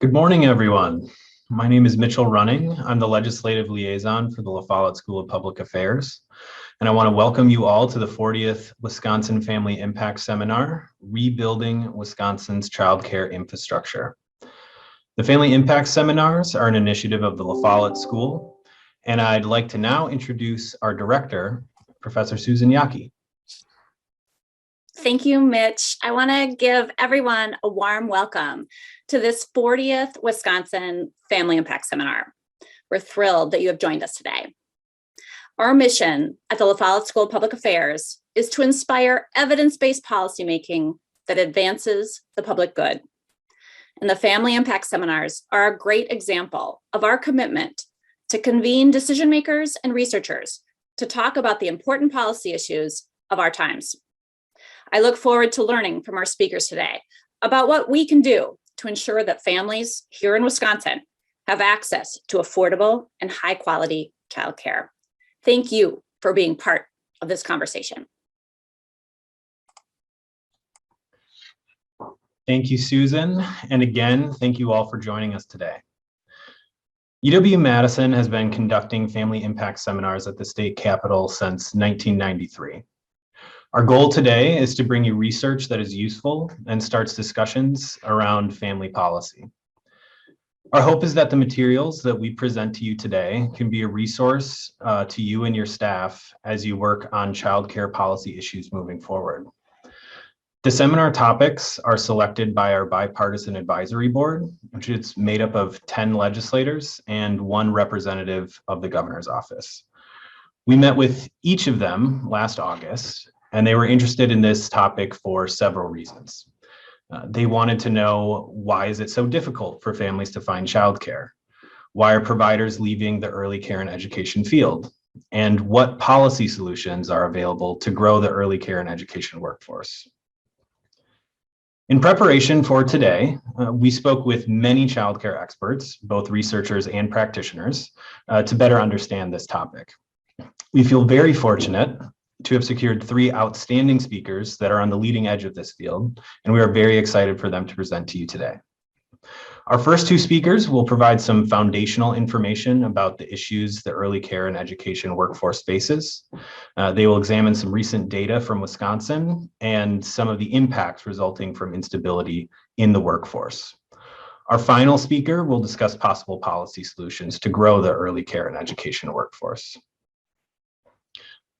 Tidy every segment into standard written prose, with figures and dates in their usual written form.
Good morning, everyone. My name is Mitchell Running. I'm the Legislative Liaison for the La Follette School of Public Affairs, and I want to welcome you all to the 40th Wisconsin Family Impact Seminar, Rebuilding Wisconsin's Childcare Infrastructure. The Family Impact Seminars are an initiative of the La Follette School, and I'd like to now introduce our director, Professor Susan Yockey. Thank you, Mitch. I want to give everyone a warm welcome to this 40th Wisconsin Family Impact Seminar. We're thrilled that you have joined us today. Our mission at the La Follette School of Public Affairs is to inspire evidence-based policymaking that advances the public good. And the Family Impact Seminars are a great example of our commitment to convene decision makers and researchers to talk about the important policy issues of our times. I look forward to learning from our speakers today about what we can do to ensure that families here in Wisconsin have access to affordable and high quality childcare. Thank you for being part of this conversation. Thank you, Susan. And again, thank you all for joining us today. UW-Madison has been conducting family impact seminars at the state capitol since 1993. Our goal today is to bring you research that is useful and starts discussions around family policy. Our hope is that the materials that we present to you today can be a resource to you and your staff as you work on childcare policy issues moving forward. The seminar topics are selected by our bipartisan advisory board, which is made up of 10 legislators and 1 representative of the governor's office. We met with each of them last August, and they were interested in this topic for several reasons. They wanted to know, why is it so difficult for families to find childcare? Why are providers leaving the early care and education field? And what policy solutions are available to grow the early care and education workforce? In preparation for today, we spoke with many childcare experts, both researchers and practitioners, to better understand this topic. We feel very fortunate to have secured 3 outstanding speakers that are on the leading edge of this field, and we are very excited for them to present to you today. Our first 2 speakers will provide some foundational information about the issues the early care and education workforce faces. They will examine some recent data from Wisconsin and some of the impacts resulting from instability in the workforce. Our final speaker will discuss possible policy solutions to grow the early care and education workforce.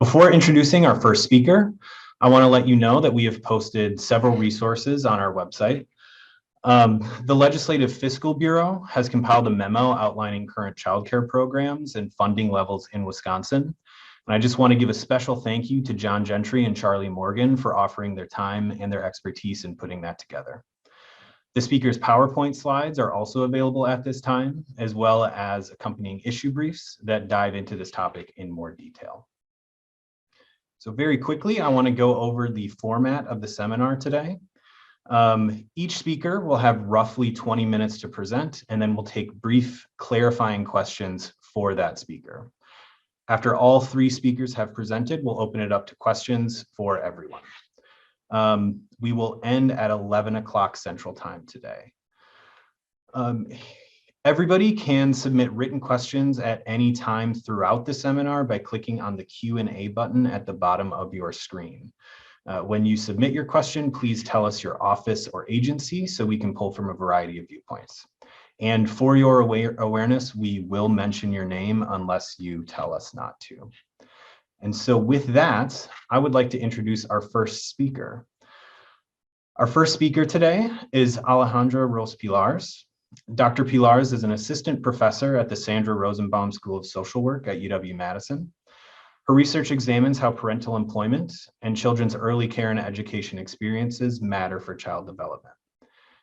Before introducing our first speaker, I want to let you know that we have posted several resources on our website. The Legislative Fiscal Bureau has compiled a memo outlining current childcare programs and funding levels in Wisconsin. And I just want to give a special thank you to John Gentry and Charlie Morgan for offering their time and their expertise in putting that together. The speaker's PowerPoint slides are also available at this time, as well as accompanying issue briefs that dive into this topic in more detail. So very quickly, I want to go over the format of the seminar today. Each speaker will have roughly 20 minutes to present, and then we'll take brief clarifying questions for that speaker. After all 3 speakers have presented, we'll open it up to questions for everyone. We will end at 11 o'clock Central Time today. Everybody can submit written questions at any time throughout the seminar by clicking on the Q&A button at the bottom of your screen. When you submit your question, please tell us your office or agency so we can pull from a variety of viewpoints. And for your awareness, we will mention your name unless you tell us not to. And so with that, I would like to introduce our first speaker. Our first speaker today is Alejandra Ros Pilarz. Dr. Pilarz is an assistant professor at the Sandra Rosenbaum School of Social Work at UW-Madison. Her research examines how parental employment and children's early care and education experiences matter for child development.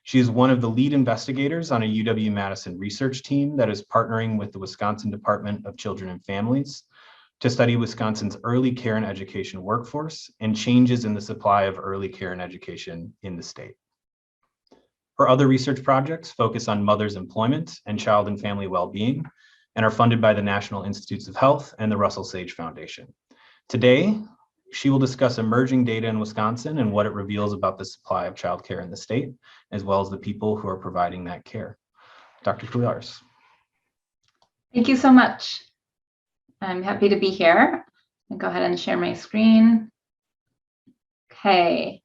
She is one of the lead investigators on a UW-Madison research team that is partnering with the Wisconsin Department of Children and Families to study Wisconsin's early care and education workforce and changes in the supply of early care and education in the state. Her other research projects focus on mothers' employment and child and family well-being and are funded by the National Institutes of Health and the Russell Sage Foundation. Today, she will discuss emerging data in Wisconsin and what it reveals about the supply of childcare in the state, as well as the people who are providing that care. Dr. Pilarz. Thank you so much. I'm happy to be here. I'll go ahead and share my screen. Okay.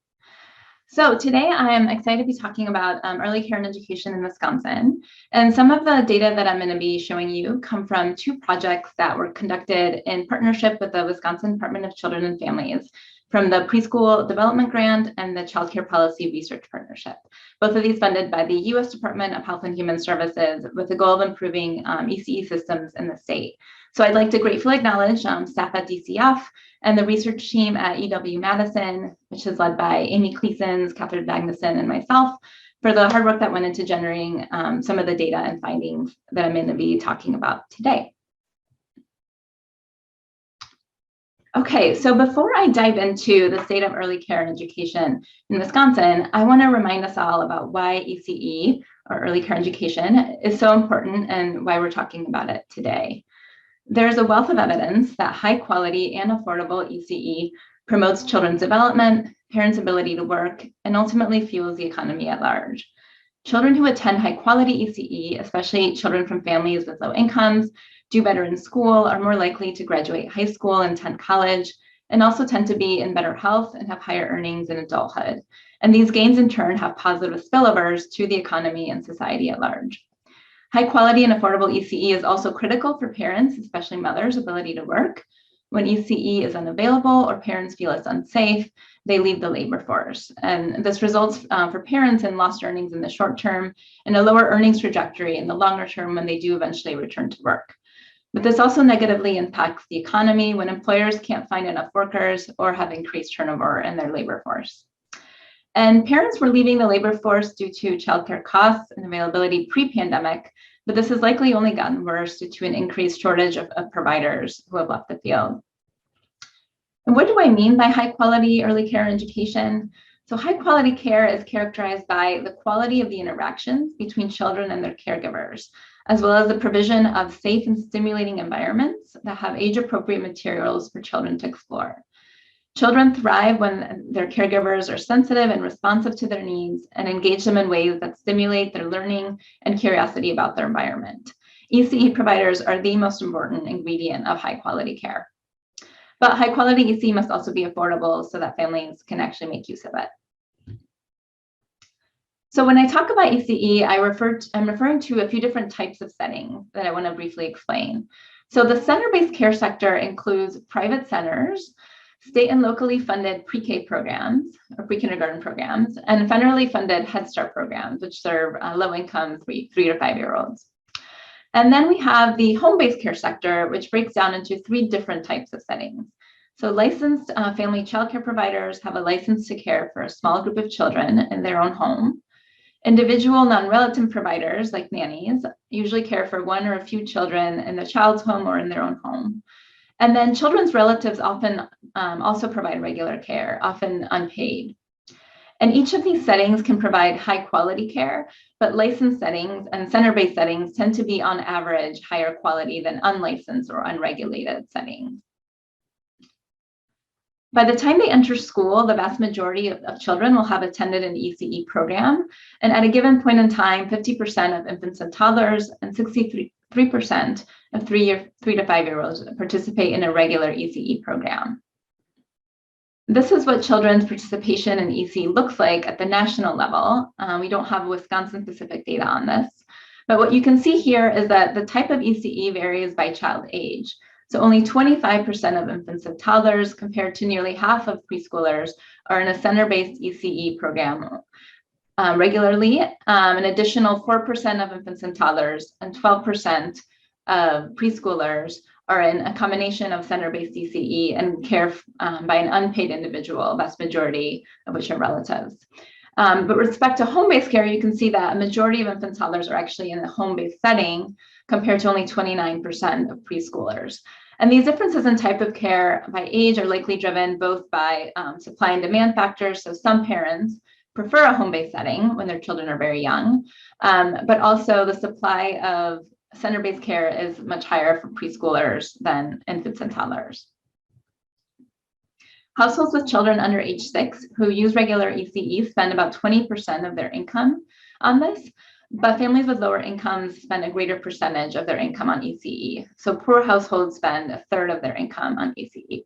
So today I'm excited to be talking about early care and education in Wisconsin. And some of the data that I'm going to be showing you come from two projects that were conducted in partnership with the Wisconsin Department of Children and Families, from the Preschool Development Grant and the Child Care Policy Research Partnership. Both of these funded by the U.S. Department of Health and Human Services with the goal of improving ECE systems in the state. So I'd like to gratefully acknowledge staff at DCF and the research team at UW-Madison, which is led by Amy Cleasons, Catherine Magnuson, and myself, for the hard work that went into generating some of the data and findings that I'm going to be talking about today. Okay, so before I dive into the state of early care and education in Wisconsin, I want to remind us all about why ECE, or early care education, is so important and why we're talking about it today. There's a wealth of evidence that high quality and affordable ECE promotes children's development, parents' ability to work, and ultimately fuels the economy at large. Children who attend high quality ECE, especially children from families with low incomes, do better in school, are more likely to graduate high school and attend college, and also tend to be in better health and have higher earnings in adulthood. And these gains in turn have positive spillovers to the economy and society at large. High quality and affordable ECE is also critical for parents, especially mothers' ability to work. When ECE is unavailable or parents feel it's unsafe, they leave the labor force. And this results for parents in lost earnings in the short term and a lower earnings trajectory in the longer term when they do eventually return to work. But this also negatively impacts the economy when employers can't find enough workers or have increased turnover in their labor force. And parents were leaving the labor force due to childcare costs and availability pre-pandemic, but this has likely only gotten worse due to an increased shortage of providers who have left the field. And what do I mean by high quality early care and education? So high quality care is characterized by the quality of the interactions between children and their caregivers, as well as the provision of safe and stimulating environments that have age-appropriate materials for children to explore. Children thrive when their caregivers are sensitive and responsive to their needs and engage them in ways that stimulate their learning and curiosity about their environment. ECE providers are the most important ingredient of high-quality care. But high-quality ECE must also be affordable so that families can actually make use of it. So when I talk about ECE, I'm referring to a few different types of settings that I want to briefly explain. So the center-based care sector includes private centers, state and locally funded pre-K programs or pre-kindergarten programs, and federally funded Head Start programs, which serve low-income 3 to 5-year-olds. And then we have the home-based care sector, which breaks down into 3 different types of settings. So licensed family childcare providers have a license to care for a small group of children in their own home. Individual non-relative providers, like nannies, usually care for one or a few children in the child's home or in their own home. And then children's relatives often also provide regular care, often unpaid. And each of these settings can provide high quality care, but licensed settings and center-based settings tend to be on average higher quality than unlicensed or unregulated settings. By the time they enter school, the vast majority of children will have attended an ECE program. And at a given point in time, 50% of infants and toddlers and 63% of 3 to 5-year-olds participate in a regular ECE program. This is what children's participation in ECE looks like at the national level. We don't have Wisconsin-specific data on this, but what you can see here is that the type of ECE varies by child age. So only 25% of infants and toddlers, compared to nearly half of preschoolers, are in a center-based ECE program regularly. An additional 4% of infants and toddlers and 12% of preschoolers are in a combination of center-based ECE and care by an unpaid individual, vast majority of which are relatives. But with respect to home-based care, you can see that a majority of infants and toddlers are actually in a home-based setting compared to only 29% of preschoolers. And these differences in type of care by age are likely driven both by supply and demand factors. So some parents prefer a home-based setting when their children are very young, but also the supply of center-based care is much higher for preschoolers than infants and toddlers. Households with children under age 6 who use regular ECE spend about 20% of their income on this, but families with lower incomes spend a greater percentage of their income on ECE. So poor households spend a third of their income on ECE.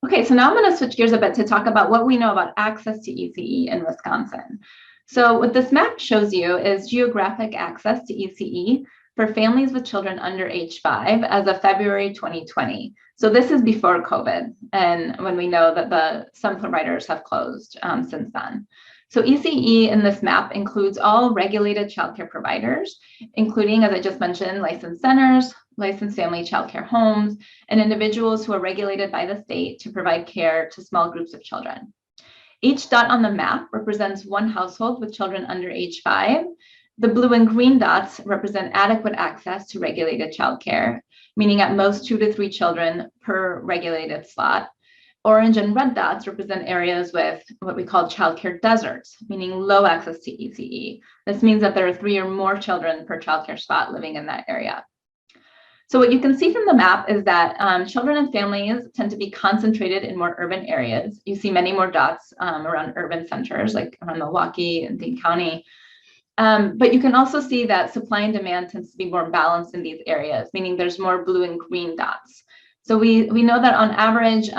Okay, so now I'm going to switch gears a bit to talk about what we know about access to ECE in Wisconsin. So what this map shows you is geographic access to ECE for families with children under age 5 as of February 2020. So this is before COVID, and when we know that some providers have closed since then. So ECE in this map includes all regulated childcare providers, including, as I just mentioned, licensed centers, licensed family childcare homes, and individuals who are regulated by the state to provide care to small groups of children. Each dot on the map represents one household with children under age 5. The blue and green dots represent adequate access to regulated childcare, meaning at most 2 to 3 children per regulated slot. Orange and red dots represent areas with what we call childcare deserts, meaning low access to ECE. This means that there are 3 or more children per childcare spot living in that area. So what you can see from the map is that children and families tend to be concentrated in more urban areas. You see many more dots around urban centers, like around Milwaukee and Dane County. But you can also see that supply and demand tends to be more balanced in these areas, meaning there's more blue and green dots. So we know that on average,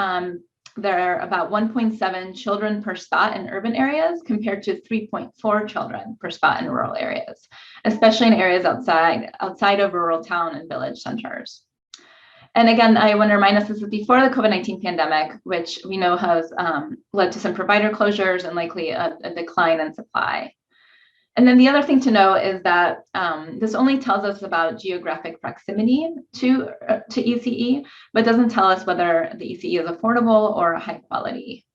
there are about 1.7 children per spot in urban areas compared to 3.4 children per spot in rural areas, especially in areas outside of rural town and village centers. And again, I want to remind us this is before the COVID-19 pandemic, which we know has led to some provider closures and likely a decline in supply. And then the other thing to know is that this only tells us about geographic proximity to ECE, but doesn't tell us whether the ECE is affordable or high quality.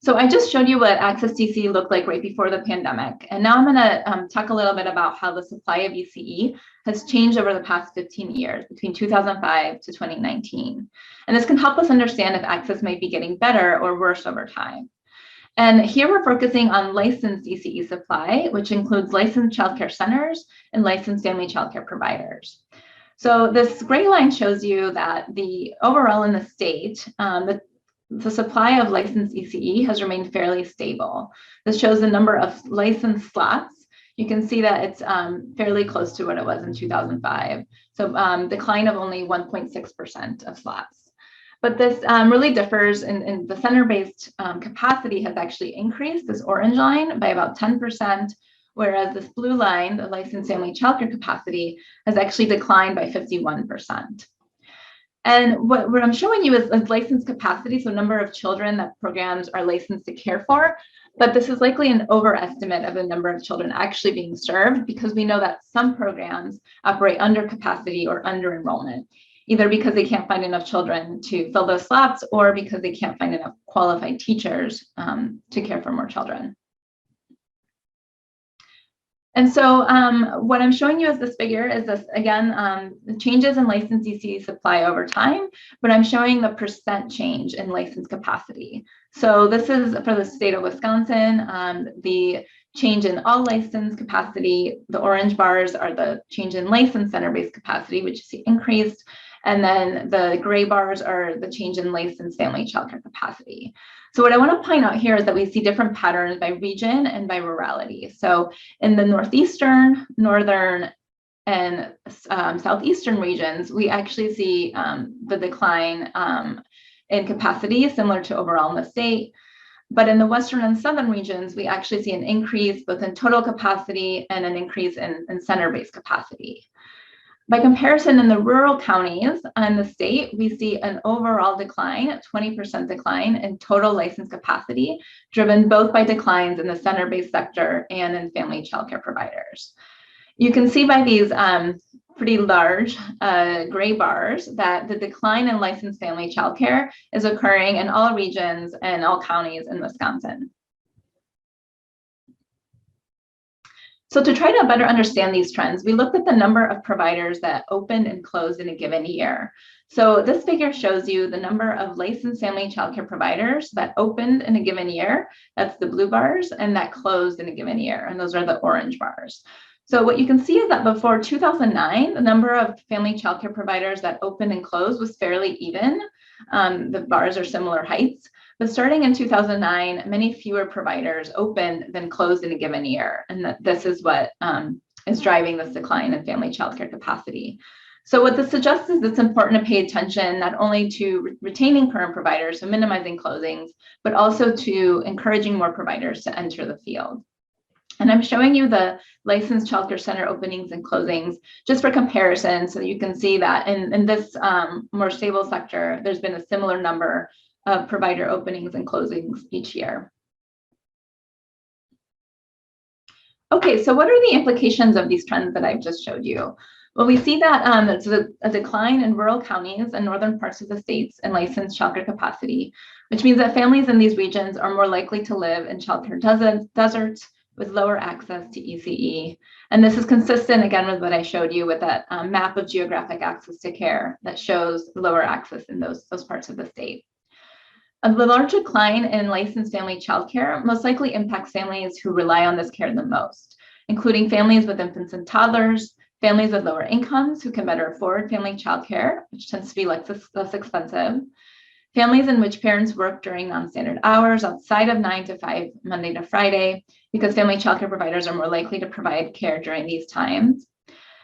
So I just showed you what access to ECE looked like right before the pandemic. And now I'm going to talk a little bit about how the supply of ECE has changed over the past 15 years, between 2005 to 2019. And this can help us understand if access might be getting better or worse over time. And here we're focusing on licensed ECE supply, which includes licensed childcare centers and licensed family childcare providers. So this gray line shows you that the overall in the state, the supply of licensed ECE has remained fairly stable. This shows the number of licensed slots. You can see that it's fairly close to what it was in 2005. So decline of only 1.6% of slots. But this really differs in the center-based capacity has actually increased, this orange line, by about 10%, whereas this blue line, the licensed family childcare capacity, has actually declined by 51%. And what I'm showing you is licensed capacity, so number of children that programs are licensed to care for, but this is likely an overestimate of the number of children actually being served because we know that some programs operate under capacity or under enrollment, either because they can't find enough children to fill those slots or because they can't find enough qualified teachers to care for more children. And so what I'm showing you as this figure is this, again, the changes in licensed ECE supply over time, but I'm showing the percent change in licensed capacity. So this is for the state of Wisconsin, the change in all licensed capacity. The orange bars are the change in licensed center-based capacity, which you see increased. And then the gray bars are the change in licensed family childcare capacity. So what I want to point out here is that we see different patterns by region and by rurality. So in the northeastern, northern, and southeastern regions, we actually see the decline in capacity similar to overall in the state. But in the western and southern regions, we actually see an increase both in total capacity and an increase in center-based capacity. By comparison, in the rural counties in the state, we see an overall decline, 20% decline in total licensed capacity, driven both by declines in the center-based sector and in family childcare providers. You can see by these pretty large gray bars that the decline in licensed family childcare is occurring in all regions and all counties in Wisconsin. So to try to better understand these trends, we looked at the number of providers that opened and closed in a given year. So this figure shows you the number of licensed family childcare providers that opened in a given year, that's the blue bars, and that closed in a given year, and those are the orange bars. So what you can see is that before 2009, the number of family childcare providers that opened and closed was fairly even. The bars are similar heights. But starting in 2009, many fewer providers opened than closed in a given year. And this is what is driving this decline in family childcare capacity. So what this suggests is it's important to pay attention not only to retaining current providers, so minimizing closings, but also to encouraging more providers to enter the field. And I'm showing you the licensed childcare center openings and closings just for comparison, so you can see that in this more stable sector, there's been a similar number of provider openings and closings each year. Okay, so what are the implications of these trends that I've just showed you? Well, we see that it's a decline in rural counties and northern parts of the states in licensed childcare capacity, which means that families in these regions are more likely to live in childcare deserts with lower access to ECE. And this is consistent, again, with what I showed you with that map of geographic access to care that shows lower access in those parts of the state. The large decline in licensed family childcare most likely impacts families who rely on this care the most, including families with infants and toddlers, families with lower incomes who can better afford family childcare, which tends to be less expensive, families in which parents work during non-standard hours outside of 9 to 5, Monday to Friday, because family childcare providers are more likely to provide care during these times,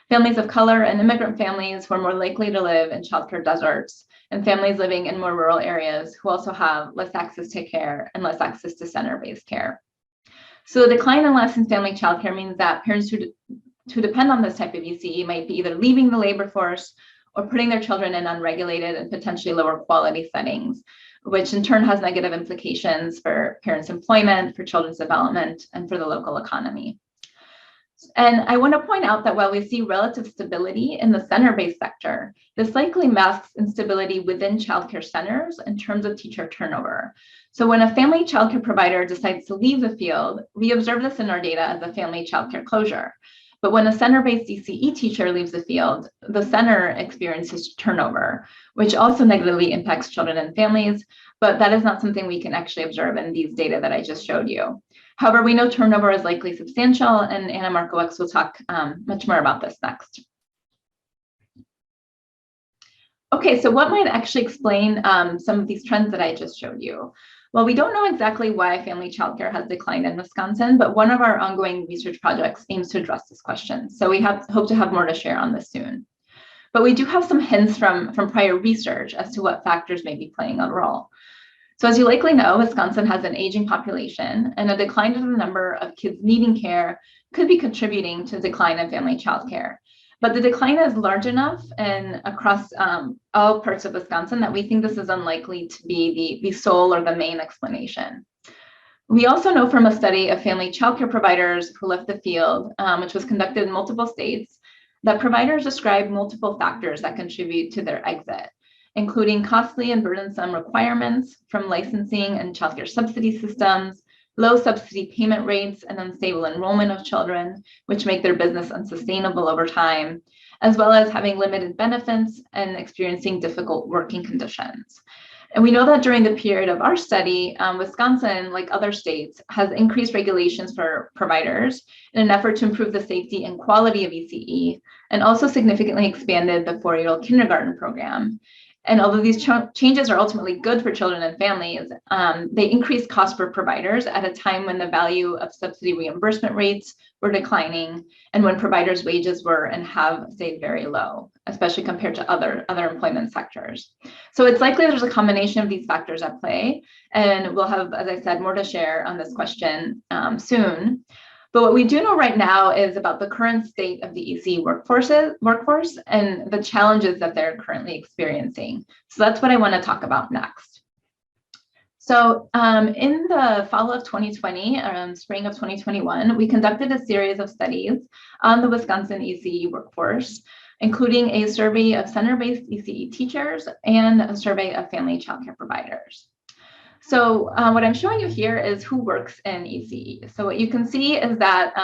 families of color and immigrant families who are more likely to live in childcare deserts, and families living in more rural areas who also have less access to care and less access to center-based care. So the decline in licensed family childcare means that parents who depend on this type of ECE might be either leaving the labor force or putting their children in unregulated and potentially lower quality settings, which in turn has negative implications for parents' employment, for children's development, and for the local economy. And I want to point out that while we see relative stability in the center-based sector, this likely masks instability within childcare centers in terms of teacher turnover. So when a family childcare provider decides to leave the field, we observe this in our data as a family childcare closure. But when a center-based ECE teacher leaves the field, the center experiences turnover, which also negatively impacts children and families, but that is not something we can actually observe in these data that I just showed you. However, we know turnover is likely substantial, and Anna Markowitz will talk much more about this next. Okay, so what might actually explain some of these trends that I just showed you? Well, we don't know exactly why family childcare has declined in Wisconsin, but one of our ongoing research projects aims to address this question. So we hope to have more to share on this soon. But we do have some hints from prior research as to what factors may be playing a role. So as you likely know, Wisconsin has an aging population, and a decline in the number of kids needing care could be contributing to a decline in family childcare. But the decline is large enough and across all parts of Wisconsin that we think this is unlikely to be the sole or the main explanation. We also know from a study of family childcare providers who left the field, which was conducted in multiple states, that providers describe multiple factors that contribute to their exit, including costly and burdensome requirements from licensing and childcare subsidy systems, low subsidy payment rates, and unstable enrollment of children, which make their business unsustainable over time, as well as having limited benefits and experiencing difficult working conditions. And we know that during the period of our study, Wisconsin, like other states, has increased regulations for providers in an effort to improve the safety and quality of ECE, and also significantly expanded the 4-year-old kindergarten program. And although these changes are ultimately good for children and families, they increase costs for providers at a time when the value of subsidy reimbursement rates were declining and when providers' wages were and have stayed very low, especially compared to other employment sectors. So it's likely there's a combination of these factors at play, and we'll have, as I said, more to share on this question soon. But what we do know right now is about the current state of the ECE workforce and the challenges that they're currently experiencing. So that's what I want to talk about next. So in the fall of 2020, spring of 2021, we conducted a series of studies on the Wisconsin ECE workforce, including a survey of center-based ECE teachers and a survey of family childcare providers. So what I'm showing you here is who works in ECE. So what you can see is that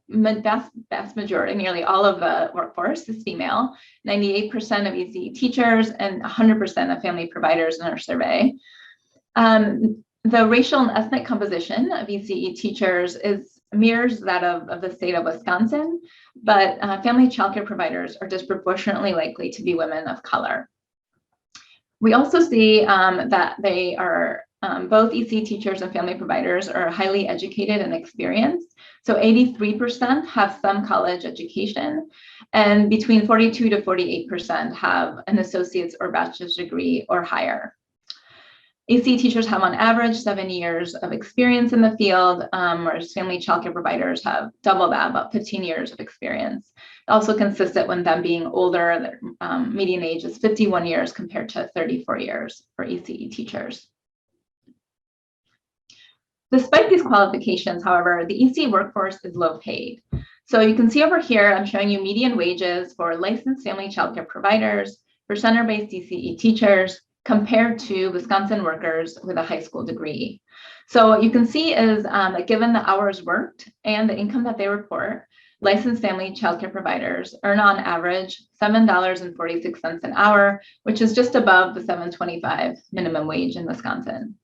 vast majority, nearly all of the workforce is female, 98% of ECE teachers and 100% of family providers in our survey. The racial and ethnic composition of ECE teachers mirrors that of the state of Wisconsin, but family childcare providers are disproportionately likely to be women of color. We also see that they are both EC teachers and family providers are highly educated and experienced. So 83% have some college education, and between 42 to 48% have an associate's or bachelor's degree or higher. EC teachers have on average 7 years of experience in the field, whereas family childcare providers have double that, about 15 years of experience. Also consistent with them being older, their median age is 51 years compared to 34 years for ECE teachers. Despite these qualifications, however, the EC workforce is low paid. So you can see over here, I'm showing you median wages for licensed family childcare providers, for center-based ECE teachers, compared to Wisconsin workers with a high school degree. So what you can see is that given the hours worked and the income that they report, licensed family childcare providers earn on average $7.46 an hour, which is just above the $7.25 minimum wage in Wisconsin.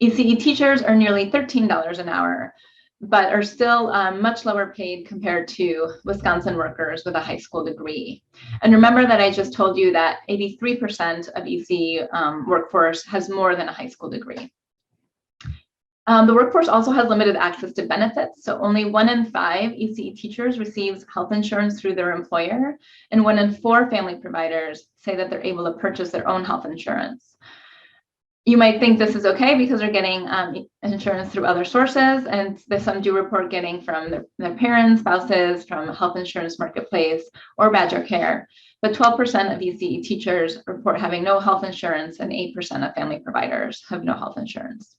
ECE teachers are nearly $13 an hour, but are still much lower paid compared to Wisconsin workers with a high school degree. And remember that I just told you that 83% of ECE workforce has more than a high school degree. The workforce also has limited access to benefits. So only 1 in 5 ECE teachers receives health insurance through their employer, and 1 in 4 family providers say that they're able to purchase their own health insurance. You might think this is okay because they're getting insurance through other sources, and some do report getting from their parents, spouses, from health insurance marketplace or Badger Care. But 12% of ECE teachers report having no health insurance, and 8% of family providers have no health insurance.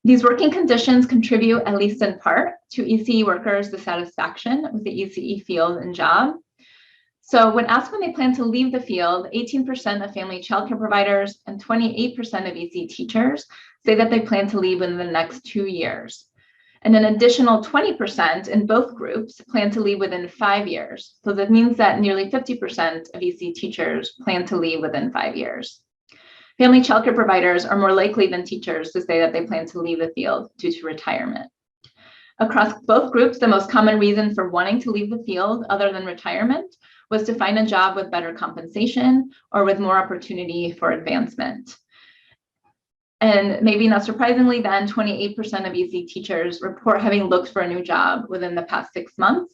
These working conditions contribute, at least in part, to ECE workers' dissatisfaction with the ECE field and job. So when asked when they plan to leave the field, 18% of family childcare providers and 28% of ECE teachers say that they plan to leave within the next 2 years. And an additional 20% in both groups plan to leave within 5 years. So that means that nearly 50% of ECE teachers plan to leave within 5 years. Family childcare providers are more likely than teachers to say that they plan to leave the field due to retirement. Across both groups, the most common reason for wanting to leave the field, other than retirement, was to find a job with better compensation or with more opportunity for advancement. And maybe not surprisingly, then 28% of ECE teachers report having looked for a new job within the past 6 months.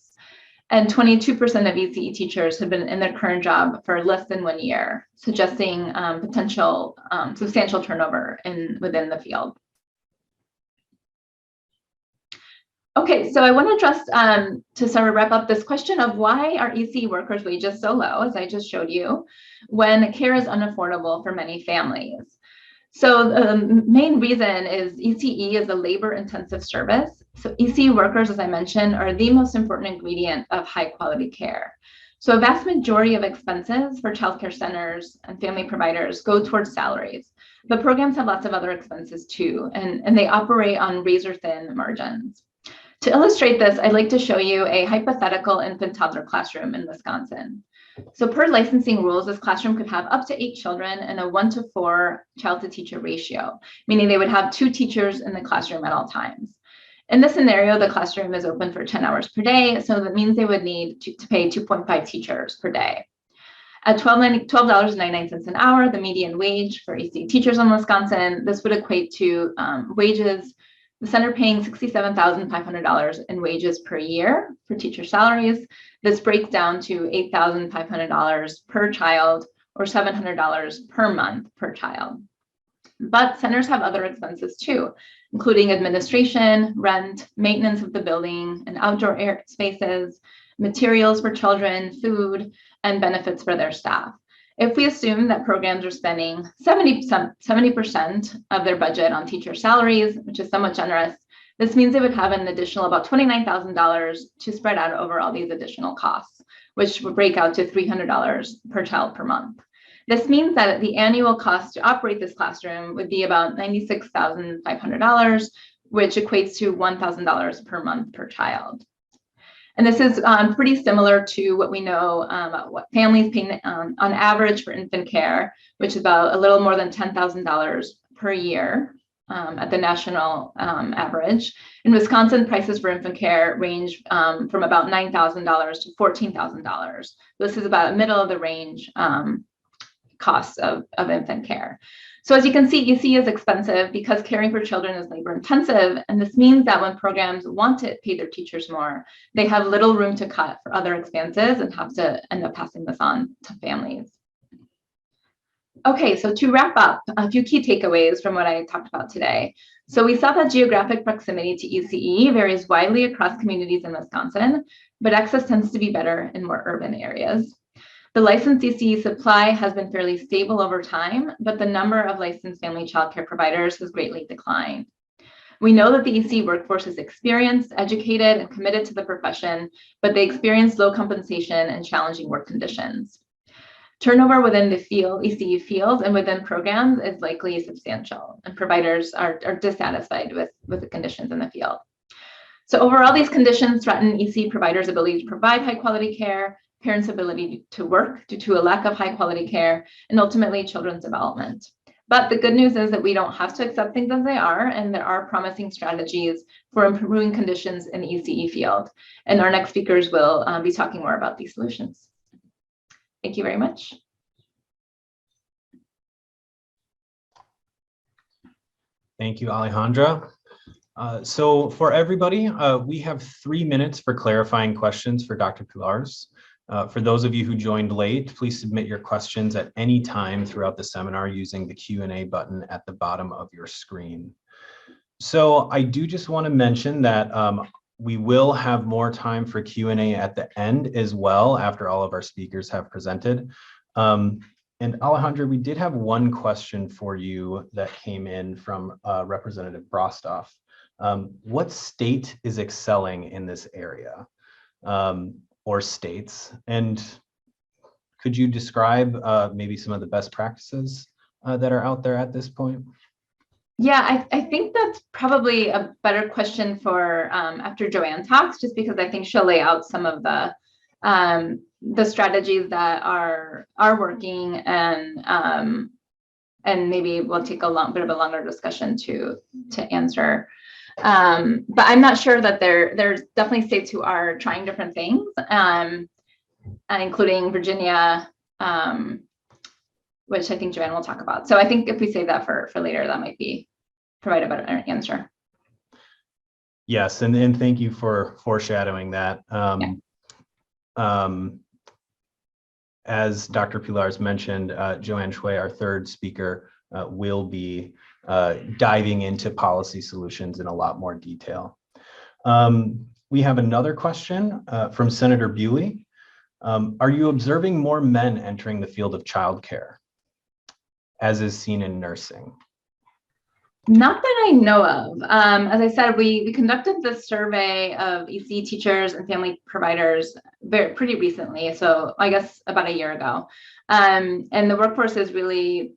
And 22% of ECE teachers have been in their current job for less than 1 year, suggesting potential substantial turnover within the field. Okay, so I want to address, to sort of wrap up, this question of why are ECE workers' wages so low, as I just showed you, when care is unaffordable for many families. So the main reason is ECE is a labor-intensive service. So ECE workers, as I mentioned, are the most important ingredient of high-quality care. So a vast majority of expenses for childcare centers and family providers go towards salaries, but programs have lots of other expenses too, and they operate on razor-thin margins. To illustrate this, I'd like to show you a hypothetical infant-toddler classroom in Wisconsin. So per licensing rules, this classroom could have up to 8 children and a 1-to-4 child-to-teacher ratio, meaning they would have 2 teachers in the classroom at all times. In this scenario, the classroom is open for 10 hours per day, so that means they would need to pay 2.5 teachers per day. At $12.99 an hour, the median wage for ECE teachers in Wisconsin, this would equate to wages, the center paying $67,500 in wages per year for teacher salaries. This breaks down to $8,500 per child or $700 per month per child. But centers have other expenses too, including administration, rent, maintenance of the building and outdoor air spaces, materials for children, food, and benefits for their staff. If we assume that programs are spending 70% of their budget on teacher salaries, which is somewhat generous, this means they would have an additional about $29,000 to spread out over all these additional costs, which would break out to $300 per child per month. This means that the annual cost to operate this classroom would be about $96,500, which equates to $1,000 per month per child. And this is pretty similar to what we know about what families pay on average for infant care, which is about a little more than $10,000 per year at the national average. In Wisconsin, prices for infant care range from about $9,000 to $14,000. This is about middle of the range costs of infant care. So as you can see, EC is expensive because caring for children is labor intensive. And this means that when programs want to pay their teachers more, they have little room to cut for other expenses and have to end up passing this on to families. Okay, so to wrap up, a few key takeaways from what I talked about today. So we saw that geographic proximity to ECE varies widely across communities in Wisconsin, but access tends to be better in more urban areas. The licensed ECE supply has been fairly stable over time, but the number of licensed family childcare providers has greatly declined. We know that the EC workforce is experienced, educated, and committed to the profession, but they experience low compensation and challenging work conditions. Turnover within the field, ECE field, and within programs is likely substantial, and providers are dissatisfied with the conditions in the field. So overall, these conditions threaten EC providers' ability to provide high quality care, parents' ability to work due to a lack of high quality care, and ultimately children's development. But the good news is that we don't have to accept things as they are, and there are promising strategies for improving conditions in the ECE field. And our next speakers will be talking more about these solutions. Thank you very much. Thank you, Alejandra. So for everybody, we have 3 minutes for clarifying questions for Dr. Pilarz. For those of you who joined late, please submit your questions at any time throughout the seminar using the Q&A button at the bottom of your screen. So I do just want to mention that we will have more time for Q&A at the end as well after all of our speakers have presented. And Alejandra, we did have one question for you that came in from Representative Brostoff. What state is excelling in this area, or states? And could you describe maybe some of the best practices that are out there at this point? Yeah, I think that's probably a better question for after JoAnn talks, just because I think she'll lay out some of the strategies that are working, and maybe we'll take a bit of a longer discussion to answer. But I'm not sure that there's definitely states who are trying different things, including Virginia, which I think JoAnn will talk about. So I think if we save that for later, that might provide a better answer. Yes, and thank you for foreshadowing that. As Dr. Pilarz mentioned, JoAnn Hsueh, our third speaker, will be diving into policy solutions in a lot more detail. We have another question from Senator Bewley. Are you observing more men entering the field of childcare, as is seen in nursing? Not that I know of. As I said, we conducted this survey of EC teachers and family providers pretty recently, so I guess about a year ago. And the workforce is really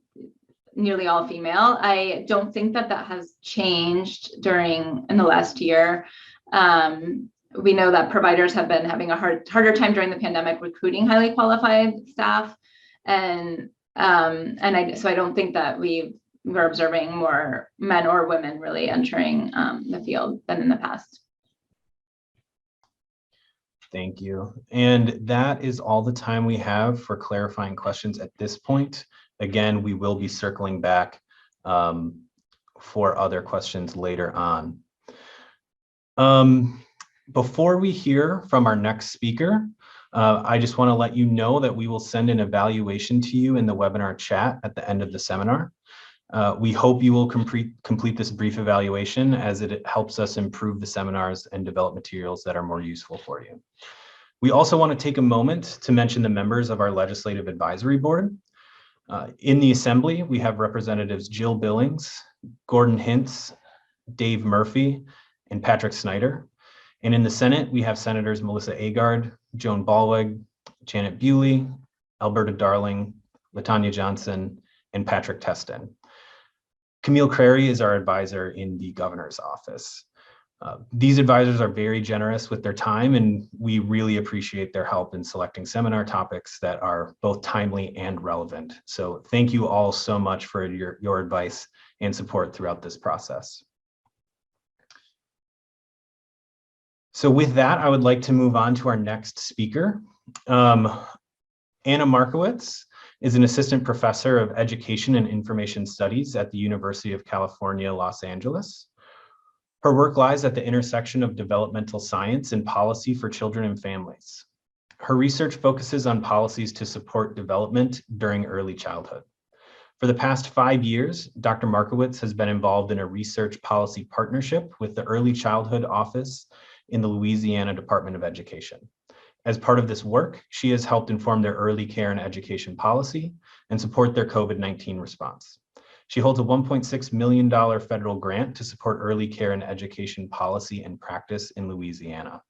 nearly all female. I don't think that has changed in the last year. We know that providers have been having a harder time during the pandemic recruiting highly qualified staff, and so I don't think that we're observing more men or women really entering the field than in the past. Thank you. And that is all the time we have for clarifying questions at this point. Again, we will be circling back for other questions later on. Before we hear from our next speaker, I just want to let you know that we will send an evaluation to you in the webinar chat at the end of the seminar. We hope you will complete this brief evaluation, as it helps us improve the seminars and develop materials that are more useful for you. We also want to take a moment to mention the members of our Legislative Advisory Board. In the Assembly, we have Representatives Jill Billings, Gordon Hintz, Dave Murphy, and Patrick Snyder. And in the Senate, we have Senators Melissa Agard, Joan Ballweg, Janet Bewley, Alberta Darling, LaTanya Johnson, and Patrick Teston. Camille Crary is our advisor in the governor's office. These advisors are very generous with their time, and we really appreciate their help in selecting seminar topics that are both timely and relevant. So thank you all so much for your advice and support throughout this process. So with that, I would like to move on to our next speaker, Anna Markowitz. is an assistant professor of education and information studies at the University of California, Los Angeles. Her work lies at the intersection of developmental science and policy for children and families. Her research focuses on policies to support development during early childhood. For the past 5 years, Dr. Markowitz has been involved in a research policy partnership with the Early Childhood Office in the Louisiana Department of Education. As part of this work, she has helped inform their early care and education policy and support their COVID-19 response. She holds a $1.6 million federal grant to support early care and education policy and practice in Louisiana.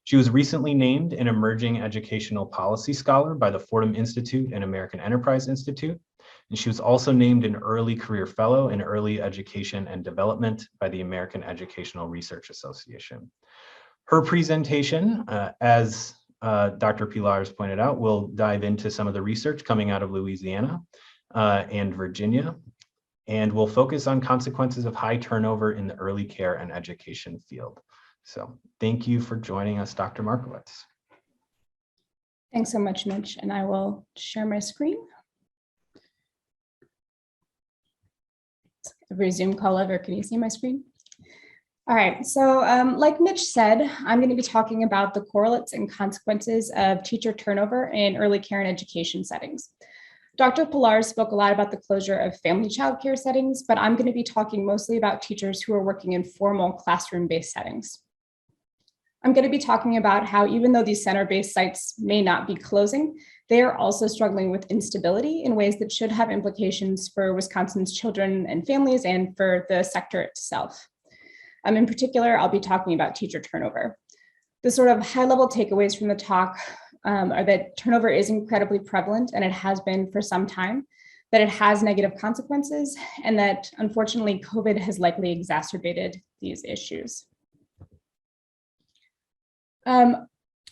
She was recently named an Emerging Educational Policy Scholar by the Fordham Institute and American Enterprise Institute, and she was also named an Early Career Fellow in Early Education and Development by the American Educational Research Association. Her presentation, as Dr. Pilarz pointed out, will dive into some of the research coming out of Louisiana and Virginia, and will focus on consequences of high turnover in the early care and education field. So thank you for joining us, Dr. Markowitz. Thanks so much, Mitch, and I will share my screen. Every Zoom call ever, can you see my screen? All right, so like Mitch said, I'm going to be talking about the correlates and consequences of teacher turnover in early care and education settings. Dr. Pilarz spoke a lot about the closure of family child care settings, but I'm going to be talking mostly about teachers who are working in formal classroom-based settings. I'm going to be talking about how even though these center-based sites may not be closing, they are also struggling with instability in ways that should have implications for Wisconsin's children and families and for the sector itself. In particular, I'll be talking about teacher turnover. The sort of high-level takeaways from the talk are that turnover is incredibly prevalent, and it has been for some time, that it has negative consequences, and that unfortunately COVID has likely exacerbated these issues.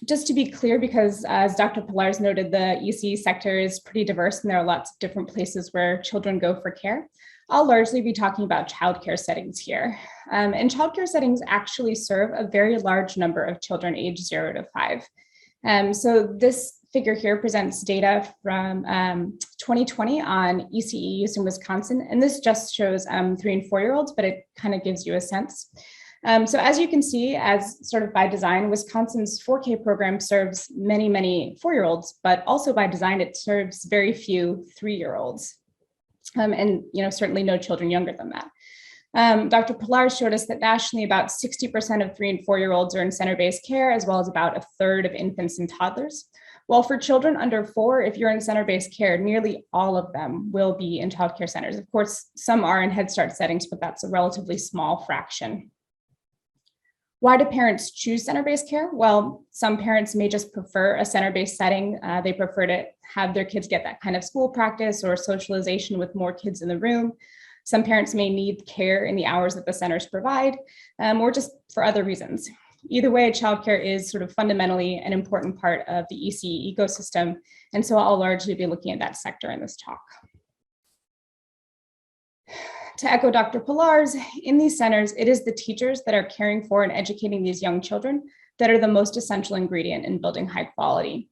Just to be clear, because as Dr. Pilarz noted, the ECE sector is pretty diverse and there are lots of different places where children go for care. I'll largely be talking about childcare settings here. And childcare settings actually serve a very large number of children aged 0 to 5. So this figure here presents data from 2020 on ECE use in Wisconsin. And this just shows 3 and 4-year-olds, but it kind of gives you a sense. So as you can see, as sort of by design, Wisconsin's 4K program serves many, many 4-year-olds, but also by design, it serves very few 3-year-olds. And certainly no children younger than that. Dr. Pilarz showed us that nationally about 60% of 3 and 4-year-olds are in center-based care, as well as about 1/3 of infants and toddlers. While for children under 4, if you're in center-based care, nearly all of them will be in childcare centers. Of course, some are in Head Start settings, but that's a relatively small fraction. Why do parents choose center-based care? Well, some parents may just prefer a center-based setting. They prefer to have their kids get that kind of school practice or socialization with more kids in the room. Some parents may need care in the hours that the centers provide, or just for other reasons. Either way, childcare is sort of fundamentally an important part of the ECE ecosystem, and so I'll largely be looking at that sector in this talk. To echo Dr. Pilarz, in these centers, it is the teachers that are caring for and educating these young children that are the most essential ingredient in building high quality.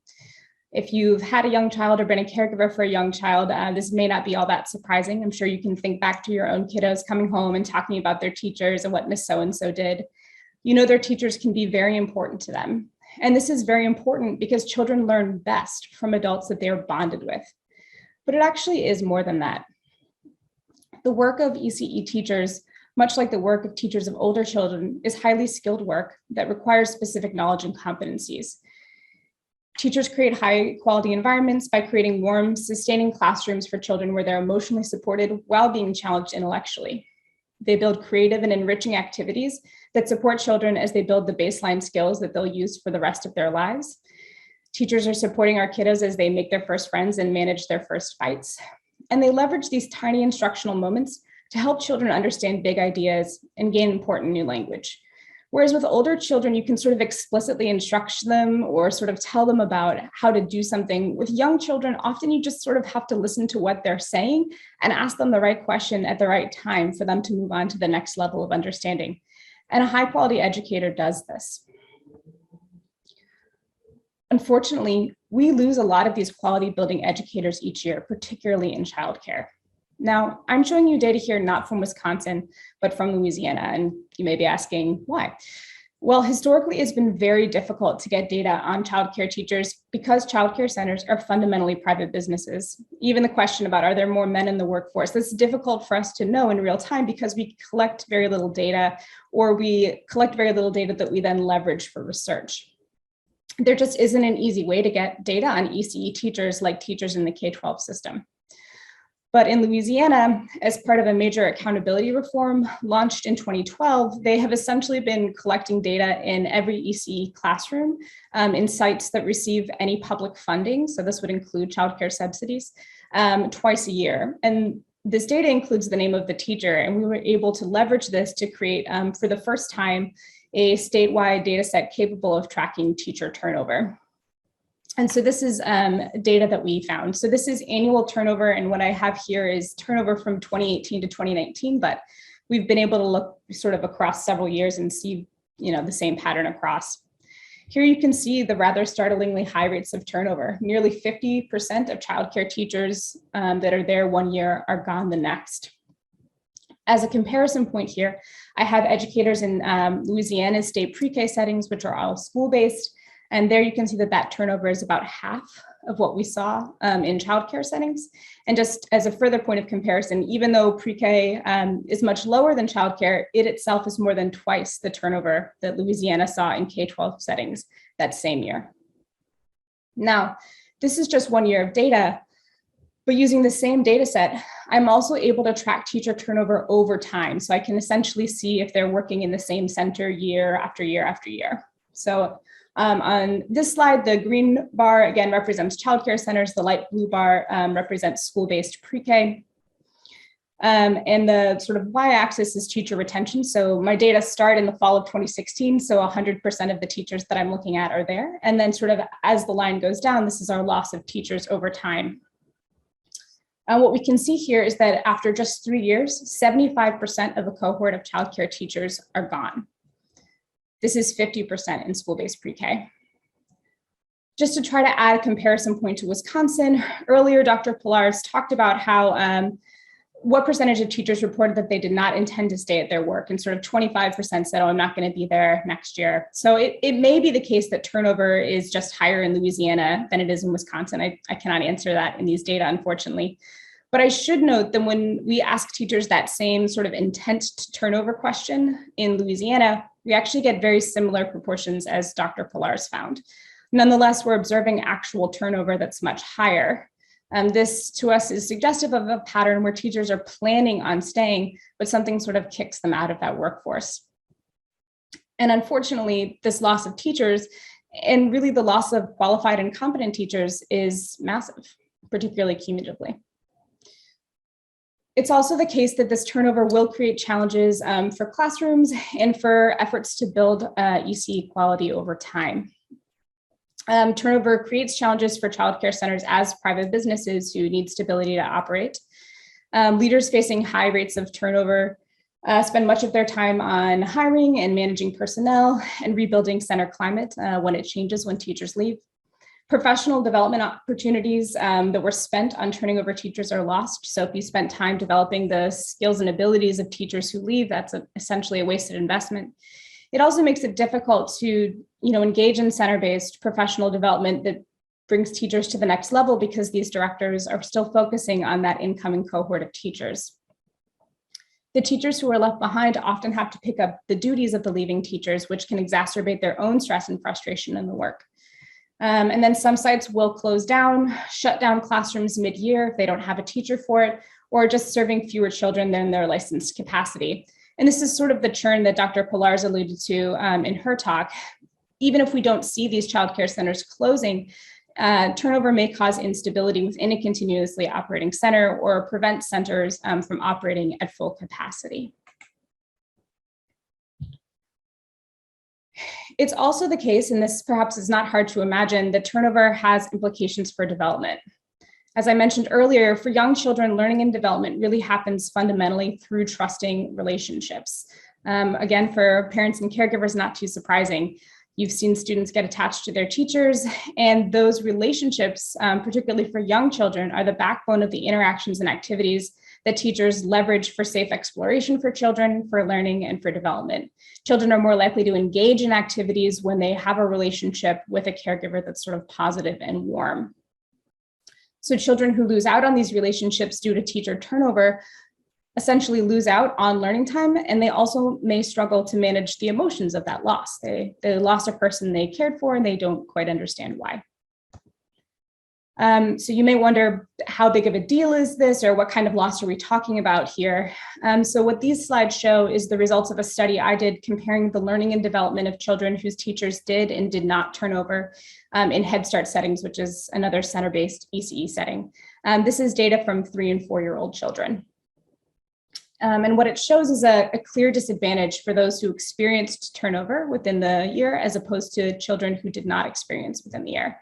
If you've had a young child or been a caregiver for a young child, this may not be all that surprising. I'm sure you can think back to your own kiddos coming home and talking about their teachers and what Miss So-and-so did. You know their teachers can be very important to them. And this is very important because children learn best from adults that they are bonded with. But it actually is more than that. The work of ECE teachers, much like the work of teachers of older children, is highly skilled work that requires specific knowledge and competencies. Teachers create high quality environments by creating warm, sustaining classrooms for children where they're emotionally supported while being challenged intellectually. They build creative and enriching activities that support children as they build the baseline skills that they'll use for the rest of their lives. Teachers are supporting our kiddos as they make their first friends and manage their first fights. And they leverage these tiny instructional moments to help children understand big ideas and gain important new language. Whereas with older children, you can sort of explicitly instruct them or sort of tell them about how to do something. With young children, often you just sort of have to listen to what they're saying and ask them the right question at the right time for them to move on to the next level of understanding. And a high quality educator does this. unfortunately, we lose a lot of these quality building educators each year, particularly in childcare. Now, I'm showing you data here not from Wisconsin, but from Louisiana, and you may be asking why. Well, historically, it's been very difficult to get data on childcare teachers because childcare centers are fundamentally private businesses. Even the question about are there more men in the workforce, that's difficult for us to know in real time because we collect very little data, or we collect very little data that we then leverage for research. There just isn't an easy way to get data on ECE teachers like teachers in the K-12 system. But in Louisiana, as part of a major accountability reform launched in 2012, they have essentially been collecting data in every ECE classroom in sites that receive any public funding. So this would include childcare subsidies twice a year. And this data includes the name of the teacher. And we were able to leverage this to create, for the first time, a statewide data set capable of tracking teacher turnover. And so this is data that we found. So this is annual turnover, and what I have here is turnover from 2018 to 2019, but we've been able to look sort of across several years and see, the same pattern across. Here you can see the rather startlingly high rates of turnover. Nearly 50% of childcare teachers that are there one year are gone the next. As a comparison point here, I have educators in Louisiana's state pre-K settings, which are all school-based. And there you can see that that turnover is about half of what we saw in childcare settings. And just as a further point of comparison, even though pre-K is much lower than childcare, it itself is more than twice the turnover that Louisiana saw in K-12 settings that same year. Now, this is just 1 year of data, but using the same data set, I'm also able to track teacher turnover over time. So I can essentially see if they're working in the same center year after year after year. So on this slide, the green bar again represents childcare centers. The light blue bar represents school-based pre-K. And the sort of y-axis is teacher retention. So my data start in the fall of 2016. So 100% of the teachers that I'm looking at are there. And then sort of as the line goes down, this is our loss of teachers over time. What we can see here is that after just 3 years, 75% of a cohort of childcare teachers are gone. This is 50% in school-based pre-K. Just to try to add a comparison point to Wisconsin, earlier Dr. Pilarz talked about how what percentage of teachers reported that they did not intend to stay at their work, and sort of 25% said, oh, I'm not going to be there next year. So it may be the case that turnover is just higher in Louisiana than it is in Wisconsin. I cannot answer that in these data, unfortunately. But I should note that when we ask teachers that same sort of intent to turnover question in Louisiana, we actually get very similar proportions as Dr. Pilarz found. Nonetheless, we're observing actual turnover that's much higher. This to us is suggestive of a pattern where teachers are planning on staying, but something sort of kicks them out of that workforce. And unfortunately, this loss of teachers and really the loss of qualified and competent teachers is massive, particularly cumulatively. It's also the case that this turnover will create challenges for classrooms and for efforts to build ECE quality over time. Turnover creates challenges for childcare centers as private businesses who need stability to operate. Leaders facing high rates of turnover spend much of their time on hiring and managing personnel and rebuilding center climate when it changes when teachers leave. Professional development opportunities that were spent on turning over teachers are lost. So if you spent time developing the skills and abilities of teachers who leave, that's essentially a wasted investment. It also makes it difficult to engage in center-based professional development that brings teachers to the next level because these directors are still focusing on that incoming cohort of teachers. The teachers who are left behind often have to pick up the duties of the leaving teachers, which can exacerbate their own stress and frustration in the work. And then some sites will close down, shut down classrooms mid-year if they don't have a teacher for it, or just serving fewer children than their licensed capacity. And this is sort of the churn that Dr. Pilarz alluded to in her talk. Even if we don't see these childcare centers closing, turnover may cause instability within a continuously operating center or prevent centers from operating at full capacity. It's also the case, and this perhaps is not hard to imagine, that turnover has implications for development. As I mentioned earlier, for young children, learning and development really happens fundamentally through trusting relationships. Again, for parents and caregivers, not too surprising. You've seen students get attached to their teachers, and those relationships, particularly for young children, are the backbone of the interactions and activities that teachers leverage for safe exploration for children, for learning, and for development. Children are more likely to engage in activities when they have a relationship with a caregiver that's sort of positive and warm. So children who lose out on these relationships due to teacher turnover essentially lose out on learning time, and they also may struggle to manage the emotions of that loss. They lost a person they cared for, and they don't quite understand why. So you may wonder, how big of a deal is this, or what kind of loss are we talking about here? So what these slides show is the results of a study I did comparing the learning and development of children whose teachers did and did not turn over in Head Start settings, which is another center-based ECE setting. This is data from 3- and 4-year-old children. And what it shows is a clear disadvantage for those who experienced turnover within the year, as opposed to children who did not experience within the year.